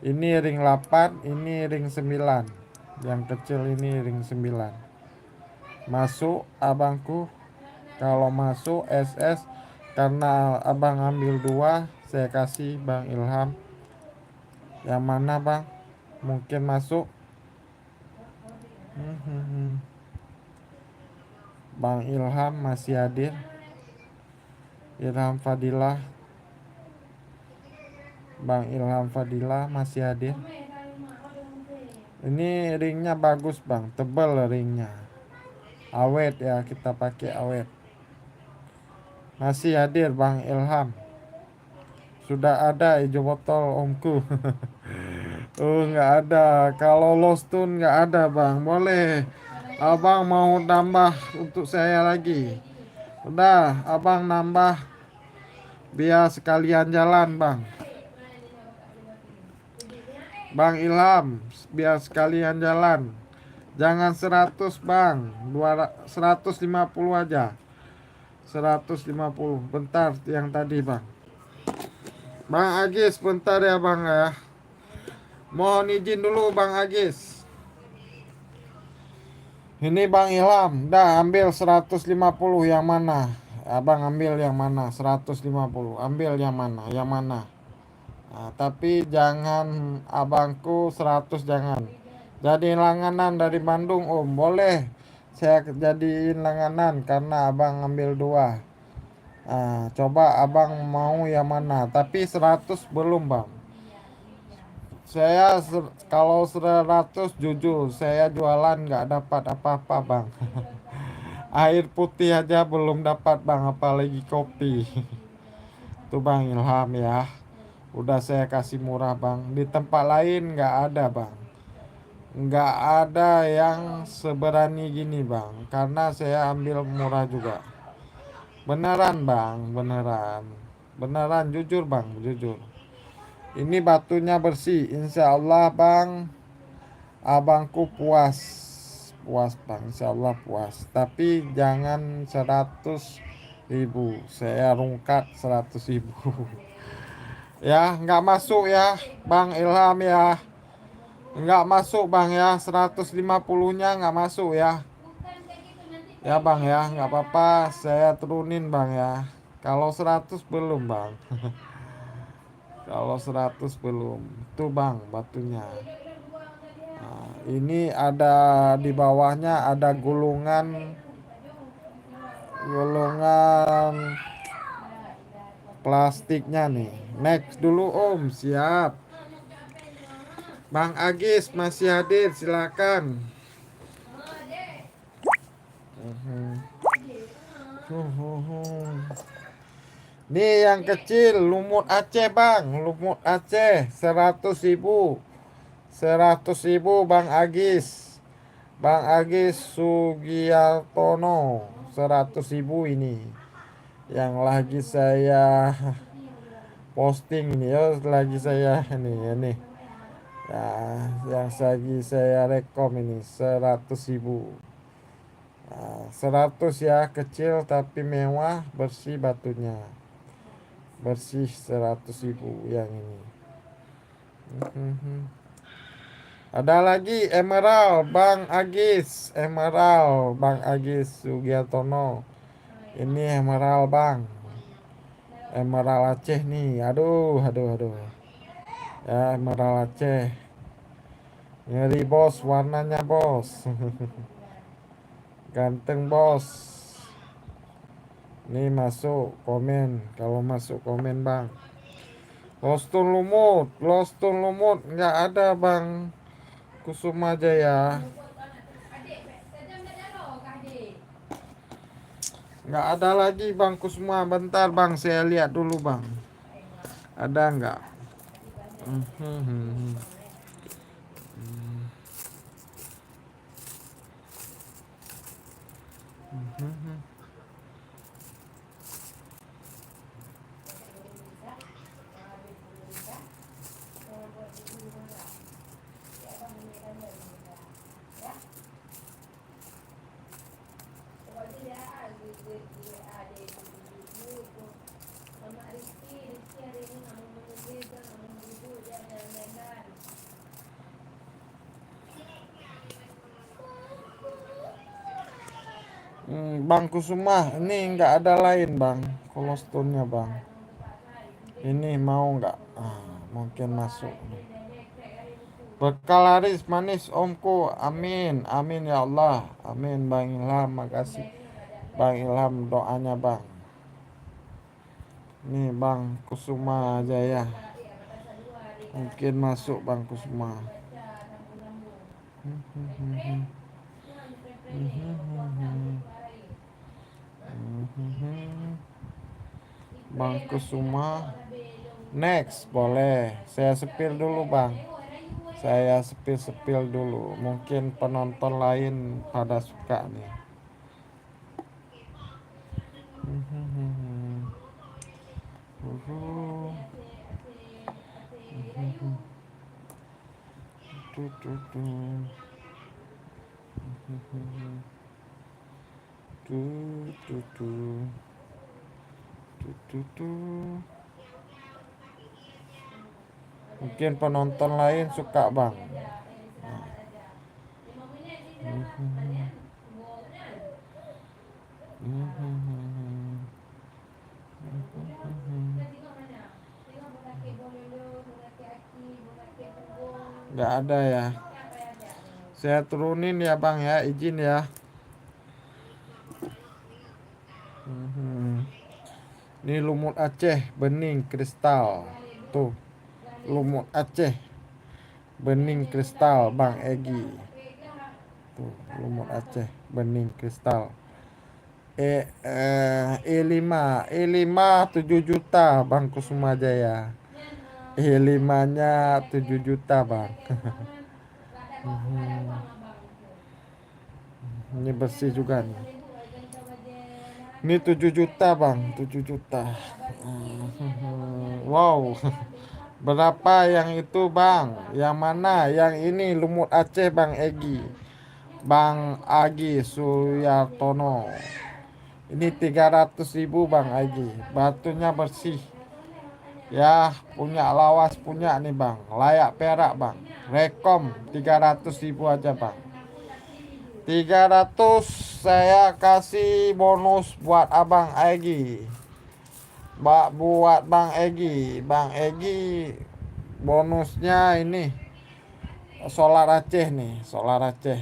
Ini ring 8, ini ring 9. Yang kecil ini ring 9. Masuk abangku. Kalau masuk SS, karena abang ambil 2, saya kasih Bang Ilham. Yang mana bang? Mungkin masuk. Bang Ilham masih hadir. Ilham Fadilah. Bang Ilham Fadilah masih hadir. Ini ringnya bagus bang, tebal ringnya. Awet ya, kita pakai awet. Masih hadir Bang Ilham. Sudah ada hijau botol omku. Oh nggak ada. Kalau Lost Tune nggak ada Bang. Boleh. Abang mau nambah untuk saya lagi. Udah, abang nambah biar sekalian jalan Bang. Bang Ilham, biar sekalian jalan. Jangan 100 Bang, 150 aja. 150. Bentar yang tadi Bang. Bang Agis, bentar ya Bang ya. Mohon izin dulu Bang Agis. Ini Bang Ilham, dah ambil 150 yang mana? Abang ambil yang mana? 150. Ambil yang mana? Yang mana? Nah, tapi jangan abangku 100 jangan. Jadi langganan dari Bandung Om, boleh. Saya jadiin langganan karena abang ambil dua. Nah, coba abang mau yang mana? Tapi 100 belum Bang. Kalau 100 jujur saya jualan nggak dapat apa-apa Bang. Air putih aja belum dapat Bang, apalagi kopi. Tuh Bang Ilham ya. Udah saya kasih murah Bang. Di tempat lain nggak ada Bang. Nggak ada yang seberani gini Bang. Karena saya ambil murah juga. Beneran Bang, beneran. Beneran jujur Bang, jujur. Ini batunya bersih. Insya Allah Bang. Abangku puas. Puas Bang, insya Allah puas. Tapi jangan 100.000. Saya rungkat 100.000. Ya, nggak masuk ya, Bang Ilham ya. Nggak masuk Bang ya, 150-nya nggak masuk ya. Ya Bang ya, nggak apa-apa, saya turunin Bang ya. Kalau 100 belum Bang. Kalau 100 belum. Tuh Bang batunya. Nah, ini ada di bawahnya ada gulungan gulungan plastiknya nih. Next dulu Om, siap. Bang Agis masih hadir, silakan. Nih yang kecil lumut Aceh Bang, lumut Aceh 100.000. 100.000 Bang Agis. Bang Agis Sugiartono 100.000 ini. Yang lagi saya posting ini ya, lagi saya ini. Ya, yang lagi saya rekom ini 100.000. Nah, 100 ya, kecil tapi mewah, bersih batunya. Bersih 100.000 yang ini. Ada lagi emerald Bang Agis, emerald Bang Agis Sugiartono. Ini emerald Bang. Emerald Aceh nih. Aduh. Ya, emerald Aceh. Ngeri bos, warnanya bos. Ganteng bos. Nih masuk komen. Kalau masuk komen Bang. Lostun lumut nggak ada Bang Kusuma Jaya. Nggak ada lagi Bang Kusuma. Bentar Bang, saya lihat dulu Bang. Ada nggak? Bang Kusuma, ini nggak ada lain Bang. Kolostonnya Bang. Ini mau nggak? Mungkin masuk. Bekal laris manis omku. Amin. Amin ya Allah. Amin Bang Ilham. Makasih Bang Ilham doanya Bang. Nih Bang Kusuma Jaya. Mungkin masuk Bang Kusuma. Bang Kusuma. Next, boleh. Saya sepil dulu, Bang. Saya sepil dulu. Mungkin penonton lain pada suka nih. Mungkin penonton lain suka, Bang. Nggak ada ya. Saya turunin ya, Bang ya. Izin ya. Ini lumut Aceh bening kristal. Tuh. Lumut Aceh bening kristal, Bang Egi. Tuh, lumut Aceh bening kristal. E5 7 juta, Bang Kusuma Jaya. E5-nya 7 juta, Bang. Ini bersih juga nih. Ini 7 juta, Bang. 7 juta. Wow. Berapa yang itu, Bang? Yang mana? Yang ini lumut Aceh, Bang Egi. Bang Agi Suyartono. Ini 300.000, Bang Agi. Batunya bersih. Ya, punya lawas punya nih, Bang. Layak perak, Bang. Rekom 300.000 aja, Bang. 300 saya kasih bonus buat Abang Egi. Buat Bang Egi. Bang Egi bonusnya ini solar Aceh nih, solar Aceh.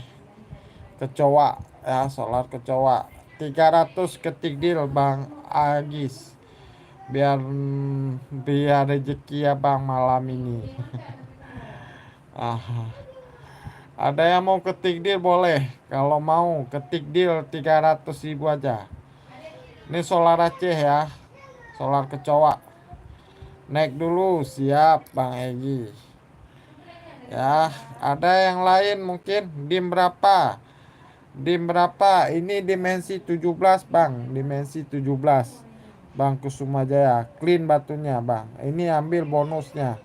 Kecoa ya, solar kecoa. 300 ketik deal, Bang Agis. Biar rezeki ya, Bang, malam ini. Ada yang mau ketik deal boleh. Kalau mau ketik deal 300.000 aja. Ini solar Aceh ya. Solar kecoa. Naik dulu, siap Bang Egi. Ya, ada yang lain mungkin. Dim berapa? Dim berapa? Ini dimensi 17, Bang. Dimensi 17. Bang Kusuma Jaya. Clean batunya, Bang. Ini ambil bonusnya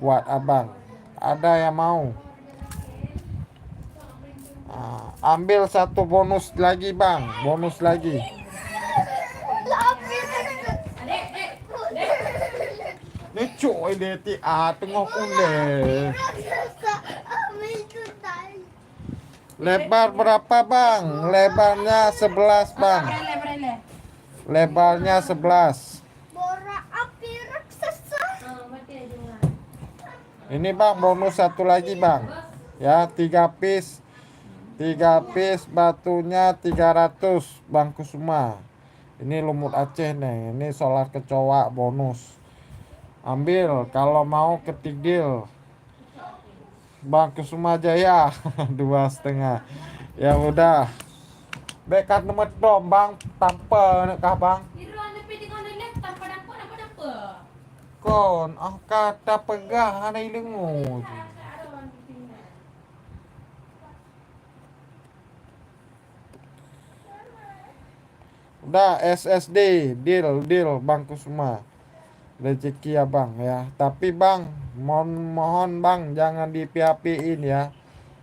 buat Abang. Ada yang mau? Ambil satu bonus lagi, Bang. Bonus lagi. Ini cuy deti tengok kunde. Lebar berapa, Bang? Lebarnya 11, Bang. Lebarnya 11. Bora api raksasa. Ini, Bang, bonus satu lagi, Bang. Ya, 3 piece. 3 piece batunya 300, Bang Kusuma. Ini lumut Aceh nih. Ini solar kecoa bonus. Ambil kalau mau ketik deal. Bang Kusuma Jaya 2,5. Ya udah. Bekat nomor dom, Bang, tanpa nak kah, Bang? Kon, kata pegah ada ilengu. Udah SSD deal Bang Kusuma. Rezeki ya, Bang ya. Tapi, Bang, mohon Bang jangan di PHP-in ya.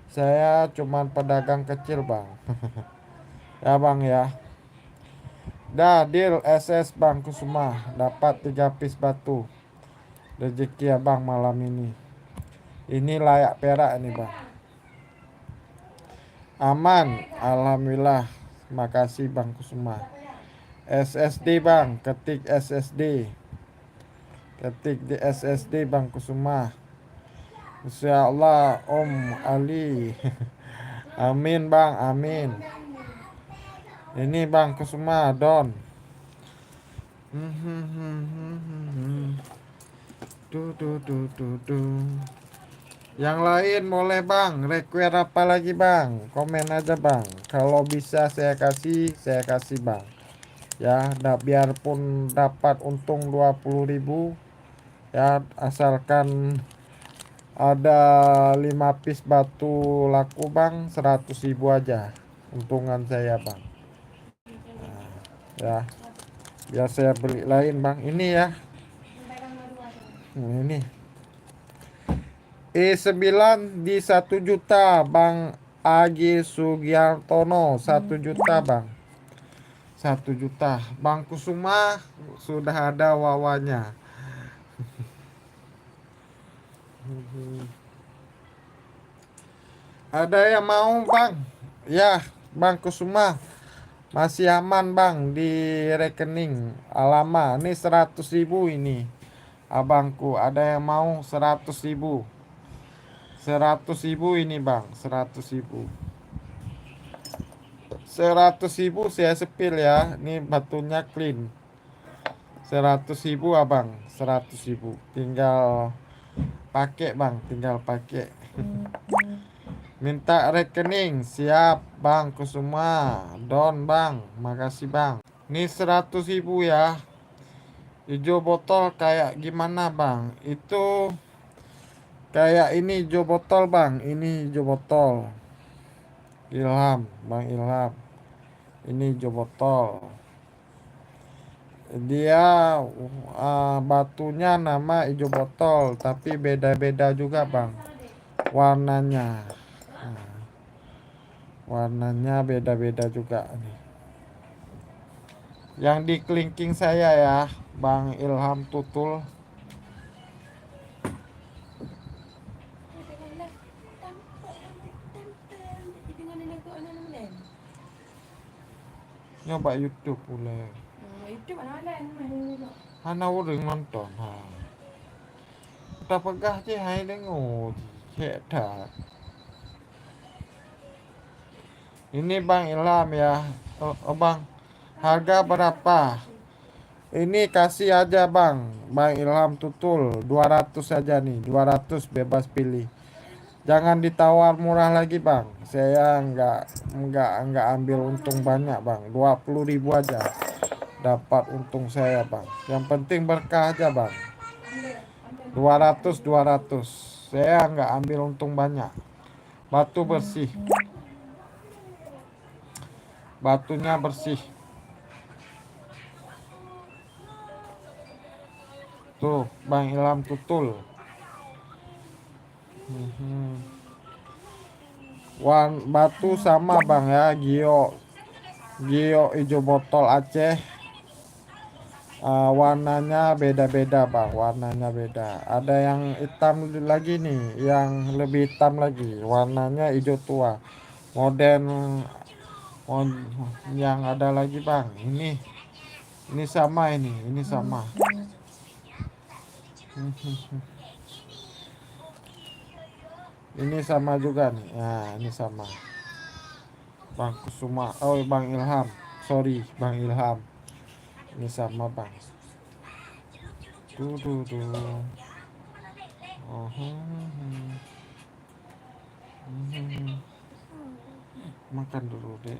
Saya cuman pedagang kecil, Bang. Ya, Bang ya. Dah deal SS Bang Kusuma, dapat 3 piece batu. Rezeki ya, Bang, malam ini. Ini layak perak nih, Bang. Aman, alhamdulillah. Makasih Bang Kusuma. SSD, Bang, ketik SSD. Ketik di SSD Bang Kusuma. Insyaallah Om Ali. Amin, Bang, amin. Ini Bang Kusuma Don. Yang lain boleh, Bang. Request apa lagi, Bang? Komen aja, Bang. Kalau bisa saya kasih, Bang. ya. Biarpun dapat untung 20.000 ya, asalkan ada 5 piece batu laku bang, 100.000 aja untungan saya bang ya. Biar saya beli lain bang. Ini ya, ini E9 di 1 juta bang. Agi Sugiartono 1 juta bang. 1 juta Bang Kusuma sudah ada wawanya. Ada yang mau bang? Ya Bang Kusuma, masih aman bang di rekening Alama. Ini 100.000 ini abangku. Ada yang mau 100.000? 100.000 ini bang, 100.000. 100.000 saya sepil ya. Ini batunya clean. 100.000 abang, 100.000. Tinggal pakai bang, tinggal pakai. Minta rekening, siap bang Kusuma. Don bang, makasih bang. Ini 100.000 ya. Hijau botol kayak gimana bang? Itu kayak ini hijau botol bang. Ini hijau botol Ilham, bang Ilham. Ini hijau botol. Dia batunya nama hijau botol, tapi beda-beda juga bang warnanya. Warnanya beda-beda juga nih. Yang di kelingking saya ya, Bang Ilham Tutul. Nyoba YouTube pula. YouTube mana Hana urang nonton ha. Kita pegah je hai dengo. Cek dah. Ini Bang Ilham ya. Bang, harga berapa? Ini kasih aja bang, Bang Ilham Tutul 200 saja nih, 200 bebas pilih. Jangan ditawar murah lagi bang. Saya nggak ambil untung banyak bang. 20.000 aja dapat untung saya bang. Yang penting berkah aja bang. 200. Saya nggak ambil untung banyak. Batu bersih. Batunya bersih. Tuh Bang Ilham Tutul. Batu sama bang ya, Gio hijau botol Aceh. Warnanya beda-beda bang, warnanya beda. Ada yang hitam lagi nih, yang lebih hitam lagi, warnanya hijau tua. Modern yang ada lagi bang, ini sama, ini sama. Ini sama juga nih. Nah, ini sama. Bang Kusuma. Oh, Bang Ilham. Sorry, Bang Ilham. Ini sama, Bang. Tuh. Oh. Makan dulu, Dek.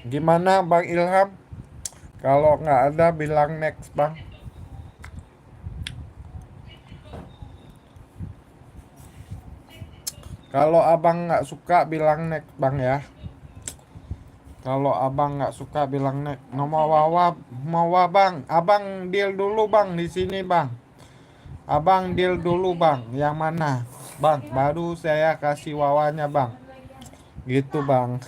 Gimana Bang Ilham? Kalau nggak ada bilang next bang. Kalau abang nggak suka bilang next bang ya. Kalau abang nggak suka bilang next. Mau bang. Abang deal dulu bang di sini bang. Abang deal dulu bang. Yang mana? Bang, baru saya kasih wawanya bang. Gitu bang.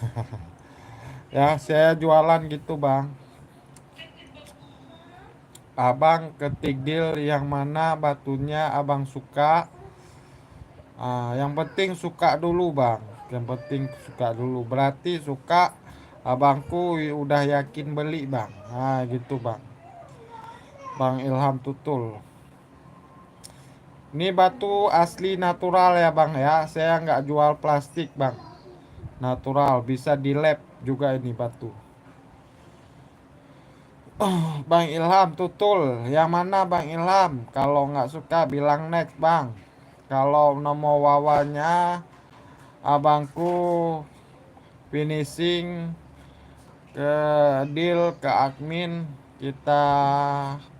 Ya, saya jualan gitu bang. Abang ketik deal yang mana batunya abang suka. Yang penting suka dulu bang. Yang penting suka dulu. Berarti suka, abangku udah yakin beli bang. Gitu bang. Bang Ilham Tutul. Ini batu asli natural ya bang ya. Saya nggak jual plastik bang. Natural, bisa di lab juga ini batu. Bang Ilham tutul. Yang mana Bang Ilham? Kalau nggak suka bilang next Bang. Kalau nomor wawanya abangku finishing ke deal ke admin, kita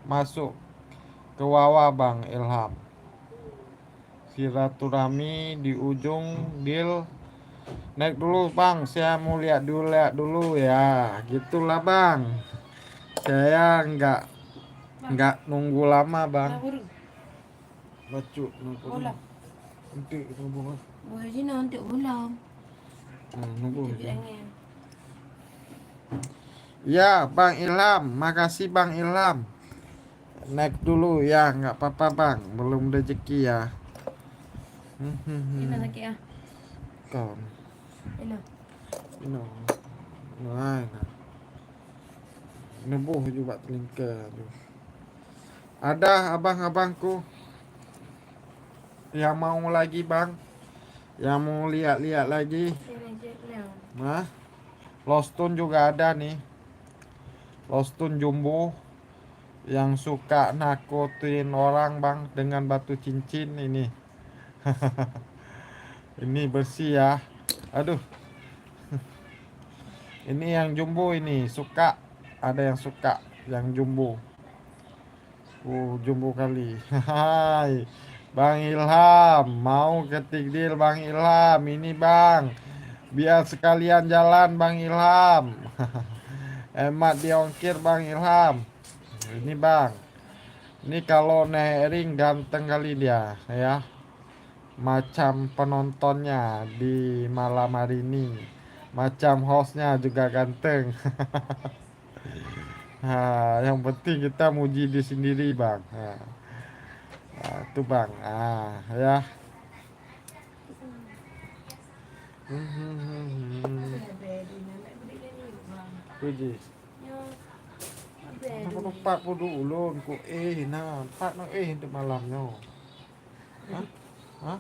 masuk ke wawa Bang Ilham. Silaturahmi di ujung deal. Naik dulu Bang, saya mau lihat dulu ya. Gitulah Bang. Saya nggak nunggu lama Bang. Nah, buru. Bacu Ulam. nanti nunggu. Boleh sini untuk ulam. Nunggu. Bilangnya. Ya Bang Ilham, makasih Bang Ilham. Naik dulu ya, nggak apa-apa Bang, belum rezeki ya. Ini sakit ah. Kon, Ini. no, nah, nebuh juga telingka. Aduh. Ada abang-abangku yang mau lagi Bang, yang mau lihat-lihat lagi. Sini je. Nah, Lostun juga ada nih. Lostun jumbo yang suka nakutin orang Bang dengan batu cincin ini. Ini bersih ya. Aduh. Ini yang jumbo ini suka. Ada yang suka yang jumbo. Jumbo kali. Hai. Bang Ilham, mau ketik deal Bang Ilham. Ini Bang. Biar sekalian jalan Bang Ilham. Hemat di ongkir Bang Ilham. Ini Bang. Ini kalau naik ring ganteng kali dia ya. Macam penontonnya di malam hari ini, macam hostnya juga ganteng. Yang penting kita muji diri sendiri Bang. Itu Bang. Ya. Puji. Aku pak pudu ulun ku nah pak no untuk malamnya. Hah? Hah?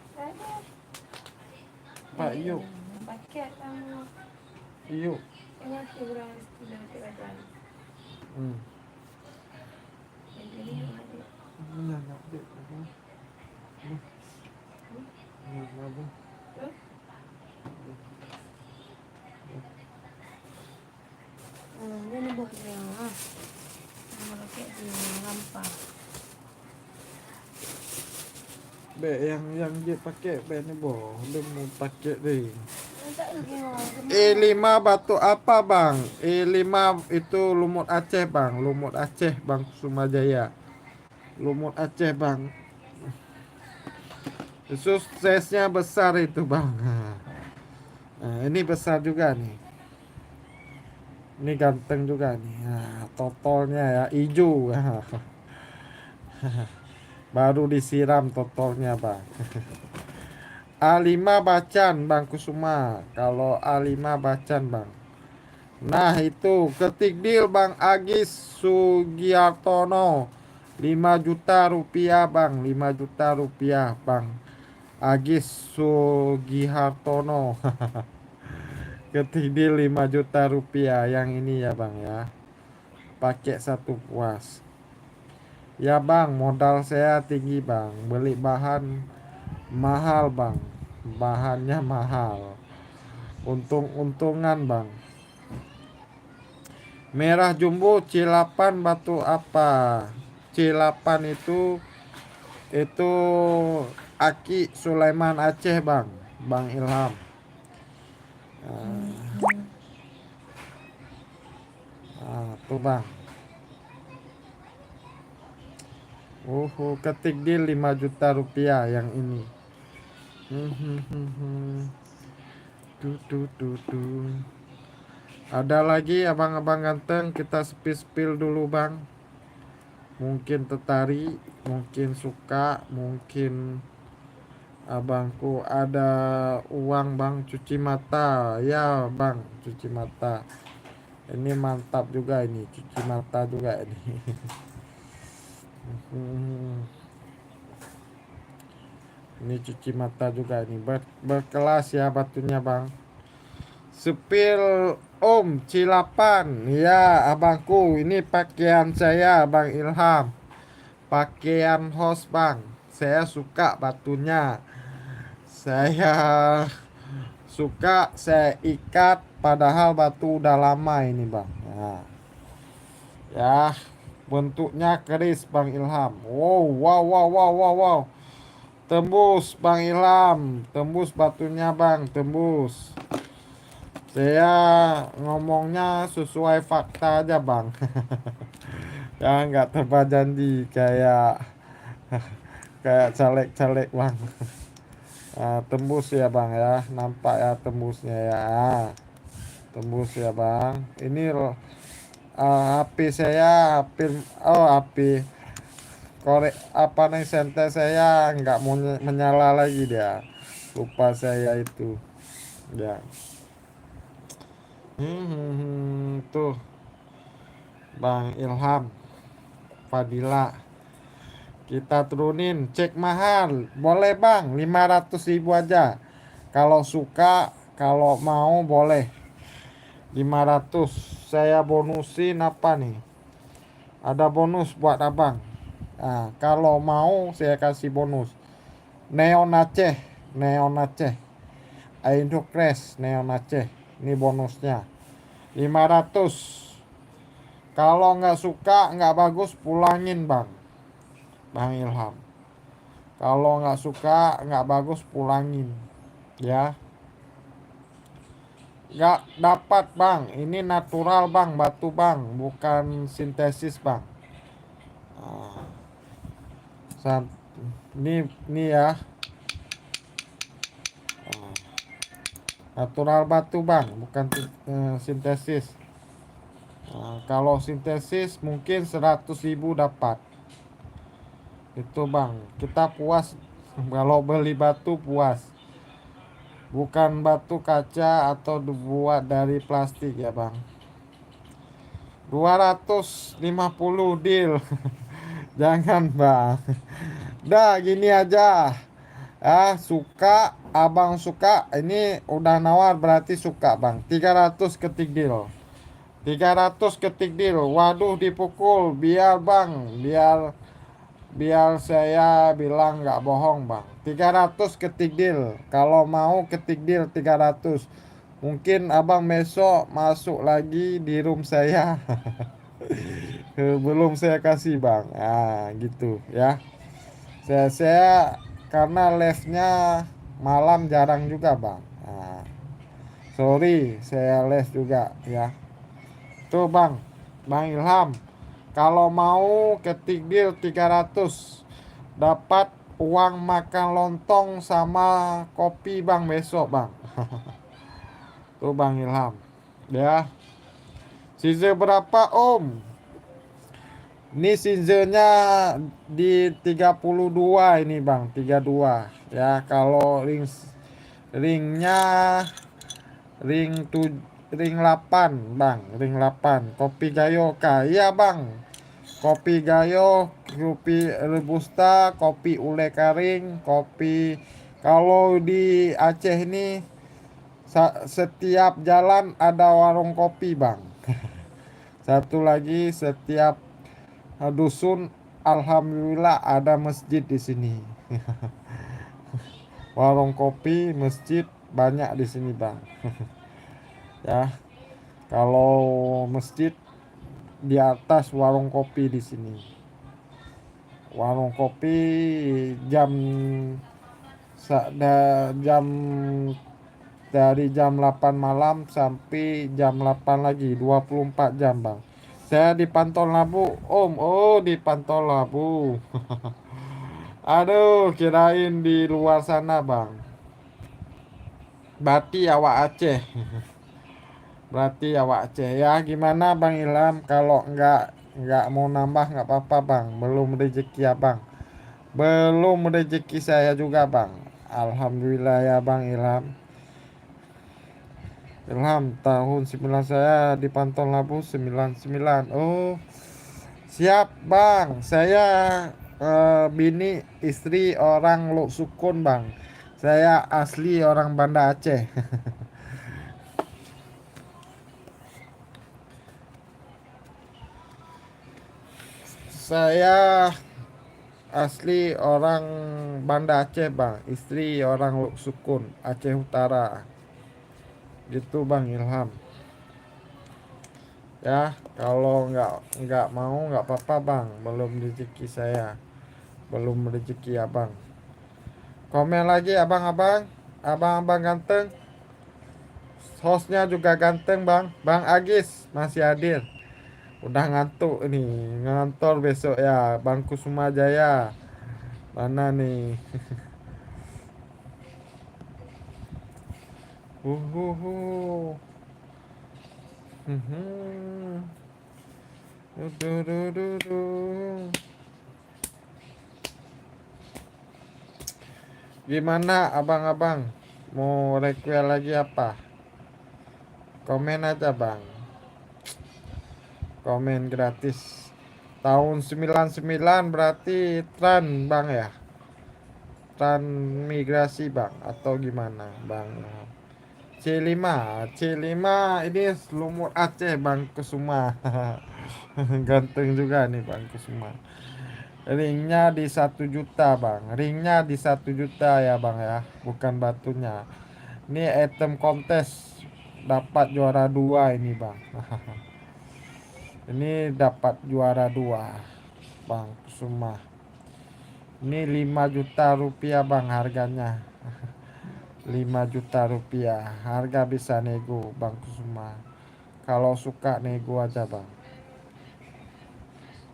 Pak yuk. Paket kamu. Yuk. Ini kurang sudah badan. Jadi Ini enggak dek. ini buknya. Nama pakai di lampah. Be yang dia pakai be ni boh, dia mau pakai ring. Tak E5 batu apa Bang? E5 itu lumut Aceh Bang, lumut Aceh Bang Sumajaya. Lumut Aceh Bang. Itu size-nya besar itu Bang. Nah, ini besar juga nih. Ini ganteng juga nih. Totalnya ya hijau. Baru disiram totalnya Bang. A5 Bacan Bang Kusuma. Kalau A5 Bacan Bang. Nah itu ketik deal Bang Agis Sugiartono 5 juta rupiah Bang, 5 juta rupiah Bang Agis Sugihartono. Ketik deal 5 juta rupiah yang ini ya Bang ya. Pakai satu puas. Ya Bang, modal saya tinggi Bang. Beli bahan mahal Bang. Bahannya mahal. Untung-untungan Bang. Merah jumbo C8 batu apa? C8 itu Aki Sulaiman Aceh Bang. Bang Ilham. Tuh Bang. Ketik deal 5 juta rupiah yang ini. Ada lagi abang-abang ganteng, kita spill dulu Bang. Mungkin tertarik, mungkin suka, mungkin abangku ada uang Bang cuci mata. Ya Bang, cuci mata. Ini mantap juga ini, cuci mata juga ini. Ini cuci mata juga ini berkelas ya batunya Bang. Spill Om Cilapan, ya abangku, ini pakaian saya Bang Ilham, pakaian host bang. Saya suka batunya, saya suka, saya ikat, padahal batu udah lama ini bang. Nah, ya bentuknya keris Bang Ilham. Wow, wow, wow, wow, wow, wow. Tembus Bang Ilham, tembus batunya bang, tembus. Saya ngomongnya sesuai fakta aja bang. Ya nggak tebak janji kayak kayak caleg-caleg bang. Ah, tembus ya bang ya, nampak ya tembusnya ya. Tembus ya bang. Ini HP saya, HP korek apa nih, senter saya nggak mau menyala lagi dia. Lupa saya itu. Ya. Tuh Bang Ilham, Fadila. Kita turunin, cek mahal. Boleh bang, 500.000 aja. Kalau suka, kalau mau boleh. 500. Saya bonusin apa nih? Ada bonus buat abang. Nah, kalau mau saya kasih bonus. Neon Aceh, Neon Aceh. Indo Crash Neon Aceh. Ini bonusnya. 500. Kalau nggak suka, nggak bagus, pulangin bang. Bang Ilham. Kalau nggak suka, nggak bagus, pulangin. Ya. Nggak dapat bang. Ini natural bang, batu bang, bukan sintesis bang. Ah, san- ini ya. Ah, natural batu bang, bukan sintesis. Kalau sintesis mungkin 100.000 dapat. Itu bang, kita puas. Kalau beli batu puas. Bukan batu kaca atau dibuat dari plastik ya bang. 250 deal. Jangan bang. Dah gini aja. Suka, abang suka. Ini udah nawar berarti suka bang. 300 ketik deal. 300 ketik deal. Waduh dipukul. Biar bang. Biar saya bilang nggak bohong bang. 300 ketik deal. Kalau mau ketik deal 300. Mungkin abang besok masuk lagi di room saya. Belum saya kasih bang. Gitu ya. Saya karena live-nya malam jarang juga bang. Sorry, saya live juga ya. Tuh bang, Bang Ilham. Kalau mau ketik deal 300, dapat uang makan lontong sama kopi bang besok bang. Tuh Bang Ilham. Ya. Season berapa om? Ini seasonnya di 32 ini bang, 32 ya. Kalau ringnya ring 8 bang, ring 8 kopi gayo iya bang, kopi gayo, kopi robusta, kopi ule kering, kopi. Kalau di Aceh ini setiap jalan ada warung kopi bang. Satu lagi, setiap dusun alhamdulillah ada masjid di sini. Warung kopi, masjid banyak di sini bang. Ya, kalau masjid di atas warung kopi di sini. Warung kopi jam jam dari jam 8 malam sampai jam 8 lagi, 24 jam bang. Saya di Pantol Labu om. Oh di Pantol Labu. Aduh kirain di luar sana bang. Berarti awak Aceh. Berarti awak Aceh ya. Gimana Bang Ilham, kalau nggak mau nambah nggak apa-apa bang. Belum rezeki ya bang. Belum rezeki saya juga bang. Alhamdulillah ya Bang Ilham. Ilham tahun 9 saya di Pantol Labu 99. Oh siap bang. Saya bini istri orang Luk Sukun bang. Saya asli orang Banda Aceh. Saya asli orang Banda Aceh bang, istri orang Luk Sukun, Aceh Utara. Gitu bang Ilham. Ya, kalau nggak mau nggak apa-apa bang, belum rezeki saya, belum rezeki abang. Komen lagi abang-abang, abang-abang ganteng. Hostnya juga ganteng bang, Bang Agis masih hadir. Udah ngantuk ini, ngantor besok ya, Bang Kusuma Jaya. Mana nih? Uhuhu. Mhm. Dududududu. Gimana abang-abang? Mau request lagi apa? Komen aja bang. Komen gratis. Tahun 99 berarti tran bang ya? Transmigrasi bang atau gimana bang? C5 ini lumut Aceh bang Kusuma. Ganteng juga nih bang Kusuma. Ringnya di 1 juta bang, ringnya di 1 juta ya bang ya, bukan batunya. Ini item kontes, dapat juara 2 ini bang. Ini dapat juara 2 bang Kusuma. Ini 5 juta rupiah bang harganya. 5 juta rupiah, harga bisa nego bang Kusuma. Kalau suka nego aja bang.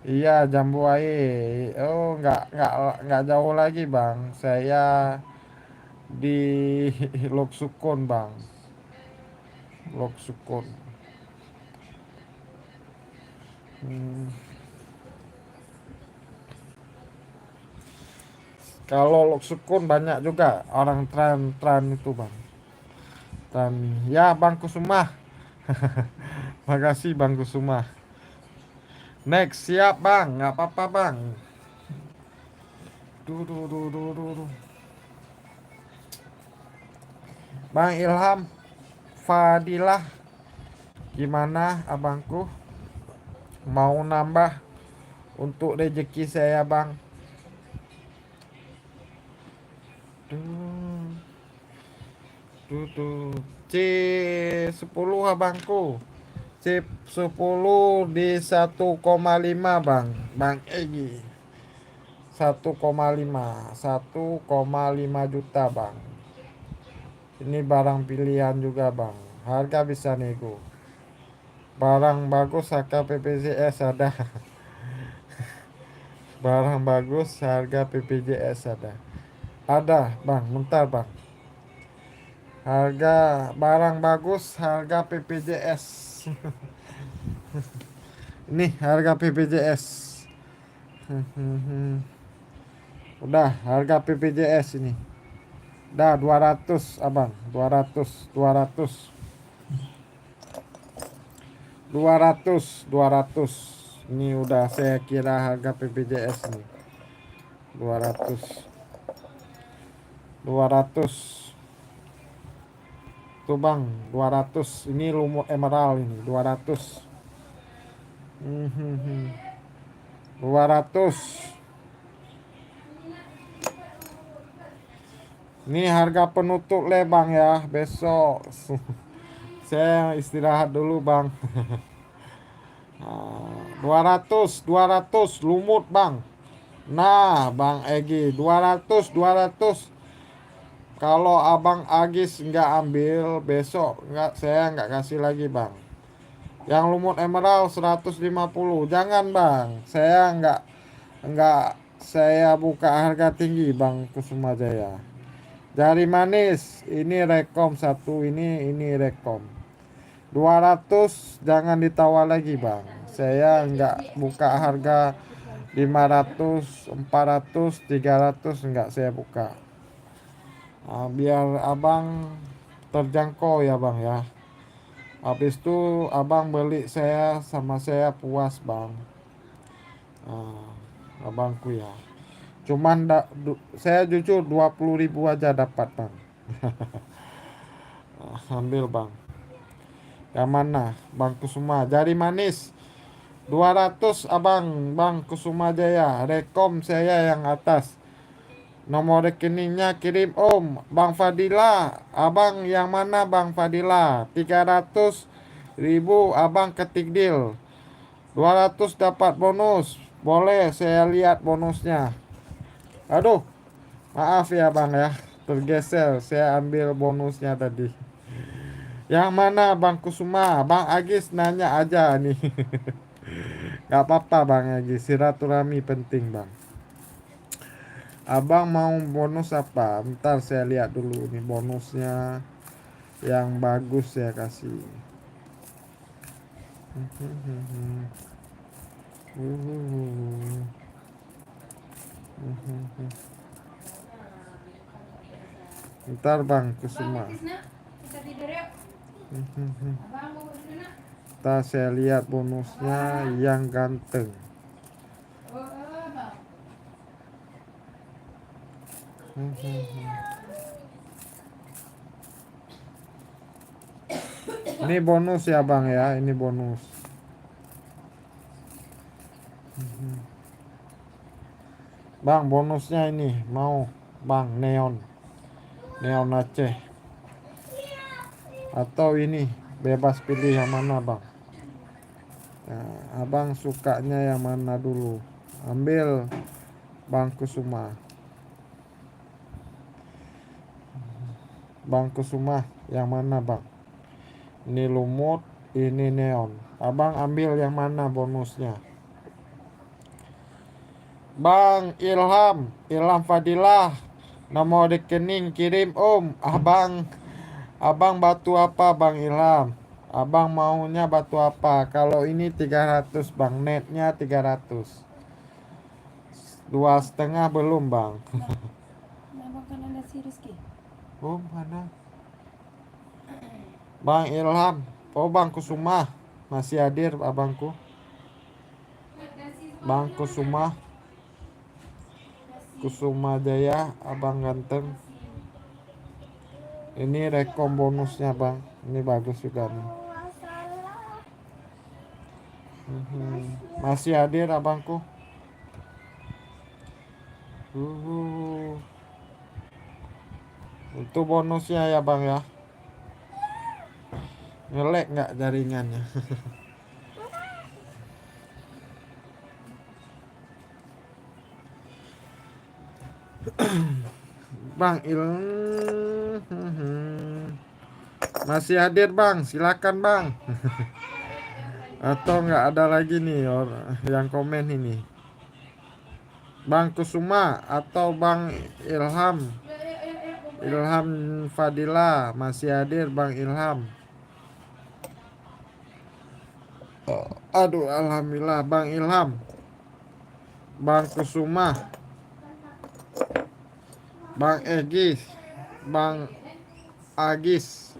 Iya Jambu Air. Oh nggak jauh lagi bang. Saya di Lok Sukun bang. Lok Sukun. Hmm. Kalau Lok Sukun banyak juga orang tran itu bang. Tran ya bang Kusuma. Makasih bang Kusuma. Next siap bang, nggak apa-apa bang. Duh, duh, duh, duh, duh, duh. Bang Ilham, Fadilah, gimana abangku? Mau nambah untuk rezeki saya bang? Duh, duh, duh. C10 abangku. C10 di 1,5 bang. Bang Egi. 1,5 juta bang. Ini barang pilihan juga bang. Harga bisa nego. Barang bagus harga PPJS ada. Barang bagus harga PPJS ada. Ada bang, bentar bang. Harga barang bagus harga PPJS. Ini harga PPJS. Udah harga PPJS ini. Udah 200 abang, 200, 200. 200. Ini udah saya kira harga PPJS nih. 200. 200. Tuh bang, 200. Ini lumut emerald ini, 200. 200. Ini harga penutup le bang ya, besok. Saya istirahat dulu bang. 200 lumut bang. Nah bang Egi 200. Kalau abang Agis nggak ambil besok saya nggak kasih lagi bang. Yang lumut emerald 150. Jangan bang, saya nggak saya buka harga tinggi bang Kusuma Jaya. Jari manis ini rekom satu, ini rekom 200. Jangan ditawar lagi bang, saya nggak buka harga 500, 400, 300 nggak saya buka. Biar abang terjangkau ya bang ya. Habis itu abang beli saya sama saya puas bang. Abangku ya. Cuman saya jujur 20.000 aja dapat bang. Ambil bang. Yang mana? Bang Kusuma. Jari manis. 200 abang, Bang Kusuma Jaya. Rekom saya yang atas. Nomor rekeningnya kirim Om. Bang Fadila, abang yang mana Bang Fadila? 300.000 abang ketik deal. 200 dapat bonus. Boleh saya lihat bonusnya. Aduh, maaf ya bang ya. Tergeser, saya ambil bonusnya tadi. Yang mana Bang Kusuma? Bang Agis nanya aja nih. Gak apa-apa Bang Agis, silaturahmi penting bang. Abang mau bonus apa? Bentar saya lihat dulu nih bonusnya. Yang bagus saya kasih. Bentar Bang Bang, Kusuma. Tisna, kita tidur yuk. Abang mau dulu nak. Bentar saya lihat bonusnya yang ganteng. Bang. Ini bonus ya bang ya, ini bonus. Bang bonusnya ini mau bang neon Aceh atau ini bebas pilih yang mana bang. Nah, abang sukanya yang mana dulu? Ambil Bang Kusuma. Bang Kusuma yang mana bang? Ini lumut, ini neon. Abang ambil yang mana bonusnya? Bang Ilham Fadilah. Nomor rekening kirim Om. Abang batu apa Bang Ilham? Abang maunya batu apa? Kalau ini 300 bang, netnya 300. 2,5 belum bang. Abang kan ada si Rizky. Oh mana? Bang Ilham. Oh Bang Kusuma. Masih hadir abangku. Bang Kusuma Jaya, abang ganteng. Ini rekom bonusnya bang. Ini bagus juga nih. Masalah. Masih hadir abangku. Itu bonusnya ya bang ya. Ngelek nggak jaringannya? Bang masih hadir bang, silakan bang. Atau nggak ada lagi nih yang komen ini. Bang Kusuma atau Bang Ilham Fadila masih hadir Bang Ilham. Aduh alhamdulillah Bang Ilham, Bang Kusuma, Bang Bang Agis.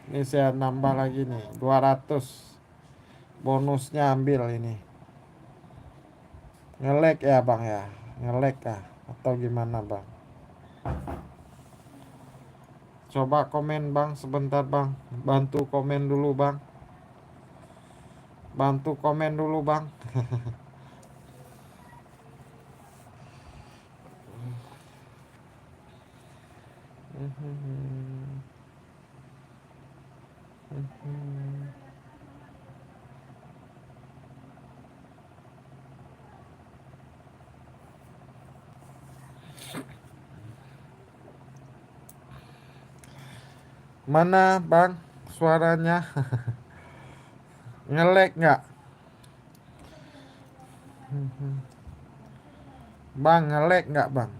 Ini saya nambah lagi nih 200. Bonusnya ambil ini. Ngelek ya bang ya. Ngelek kah atau gimana bang? Coba komen bang sebentar bang. Bantu komen dulu bang. Bantu komen dulu bang. Mana bang suaranya? Ngelek nggak? Bang ngelek nggak bang?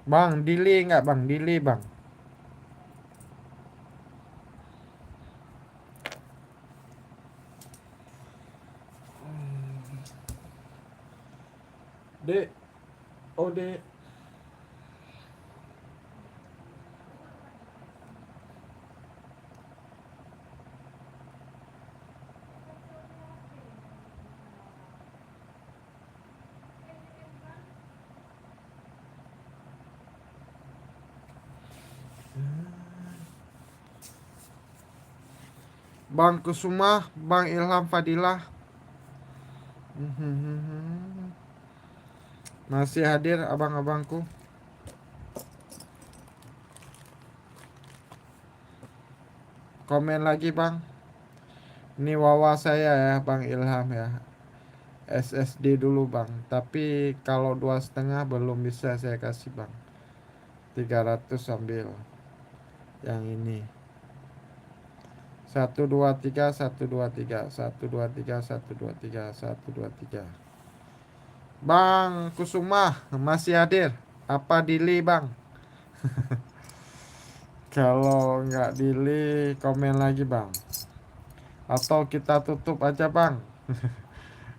Bang delay nggak bang? Delay bang. Dek, oh dek. Bang Kusuma, Bang Ilham Fadilah. Mhm. Masih hadir abang-abangku. Komen lagi bang. Ini wawa saya ya Bang Ilham ya. SSD dulu bang. Tapi kalau 2,5 belum bisa saya kasih bang. 300 ambil. Yang ini. 123 123 123 123 123. Bang Kusuma masih hadir. Apa Dili bang? Kalau nggak Dili komen lagi bang. Atau kita tutup aja bang.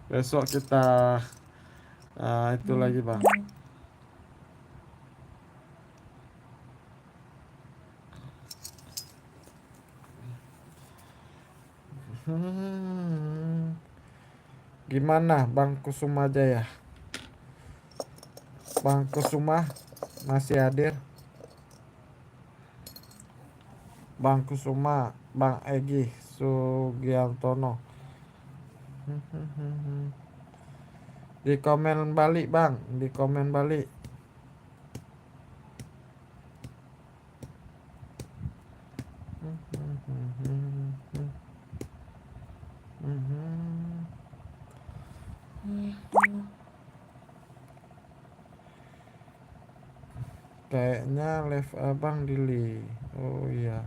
Besok kita itu lagi bang. Gimana Bang Kusuma Jaya? Bang Kusuma masih hadir? Bang Kusuma, Bang Egi Sugiantono. Di komen balik bang, di komen balik. Kayaknya live abang Dili. Oh iya.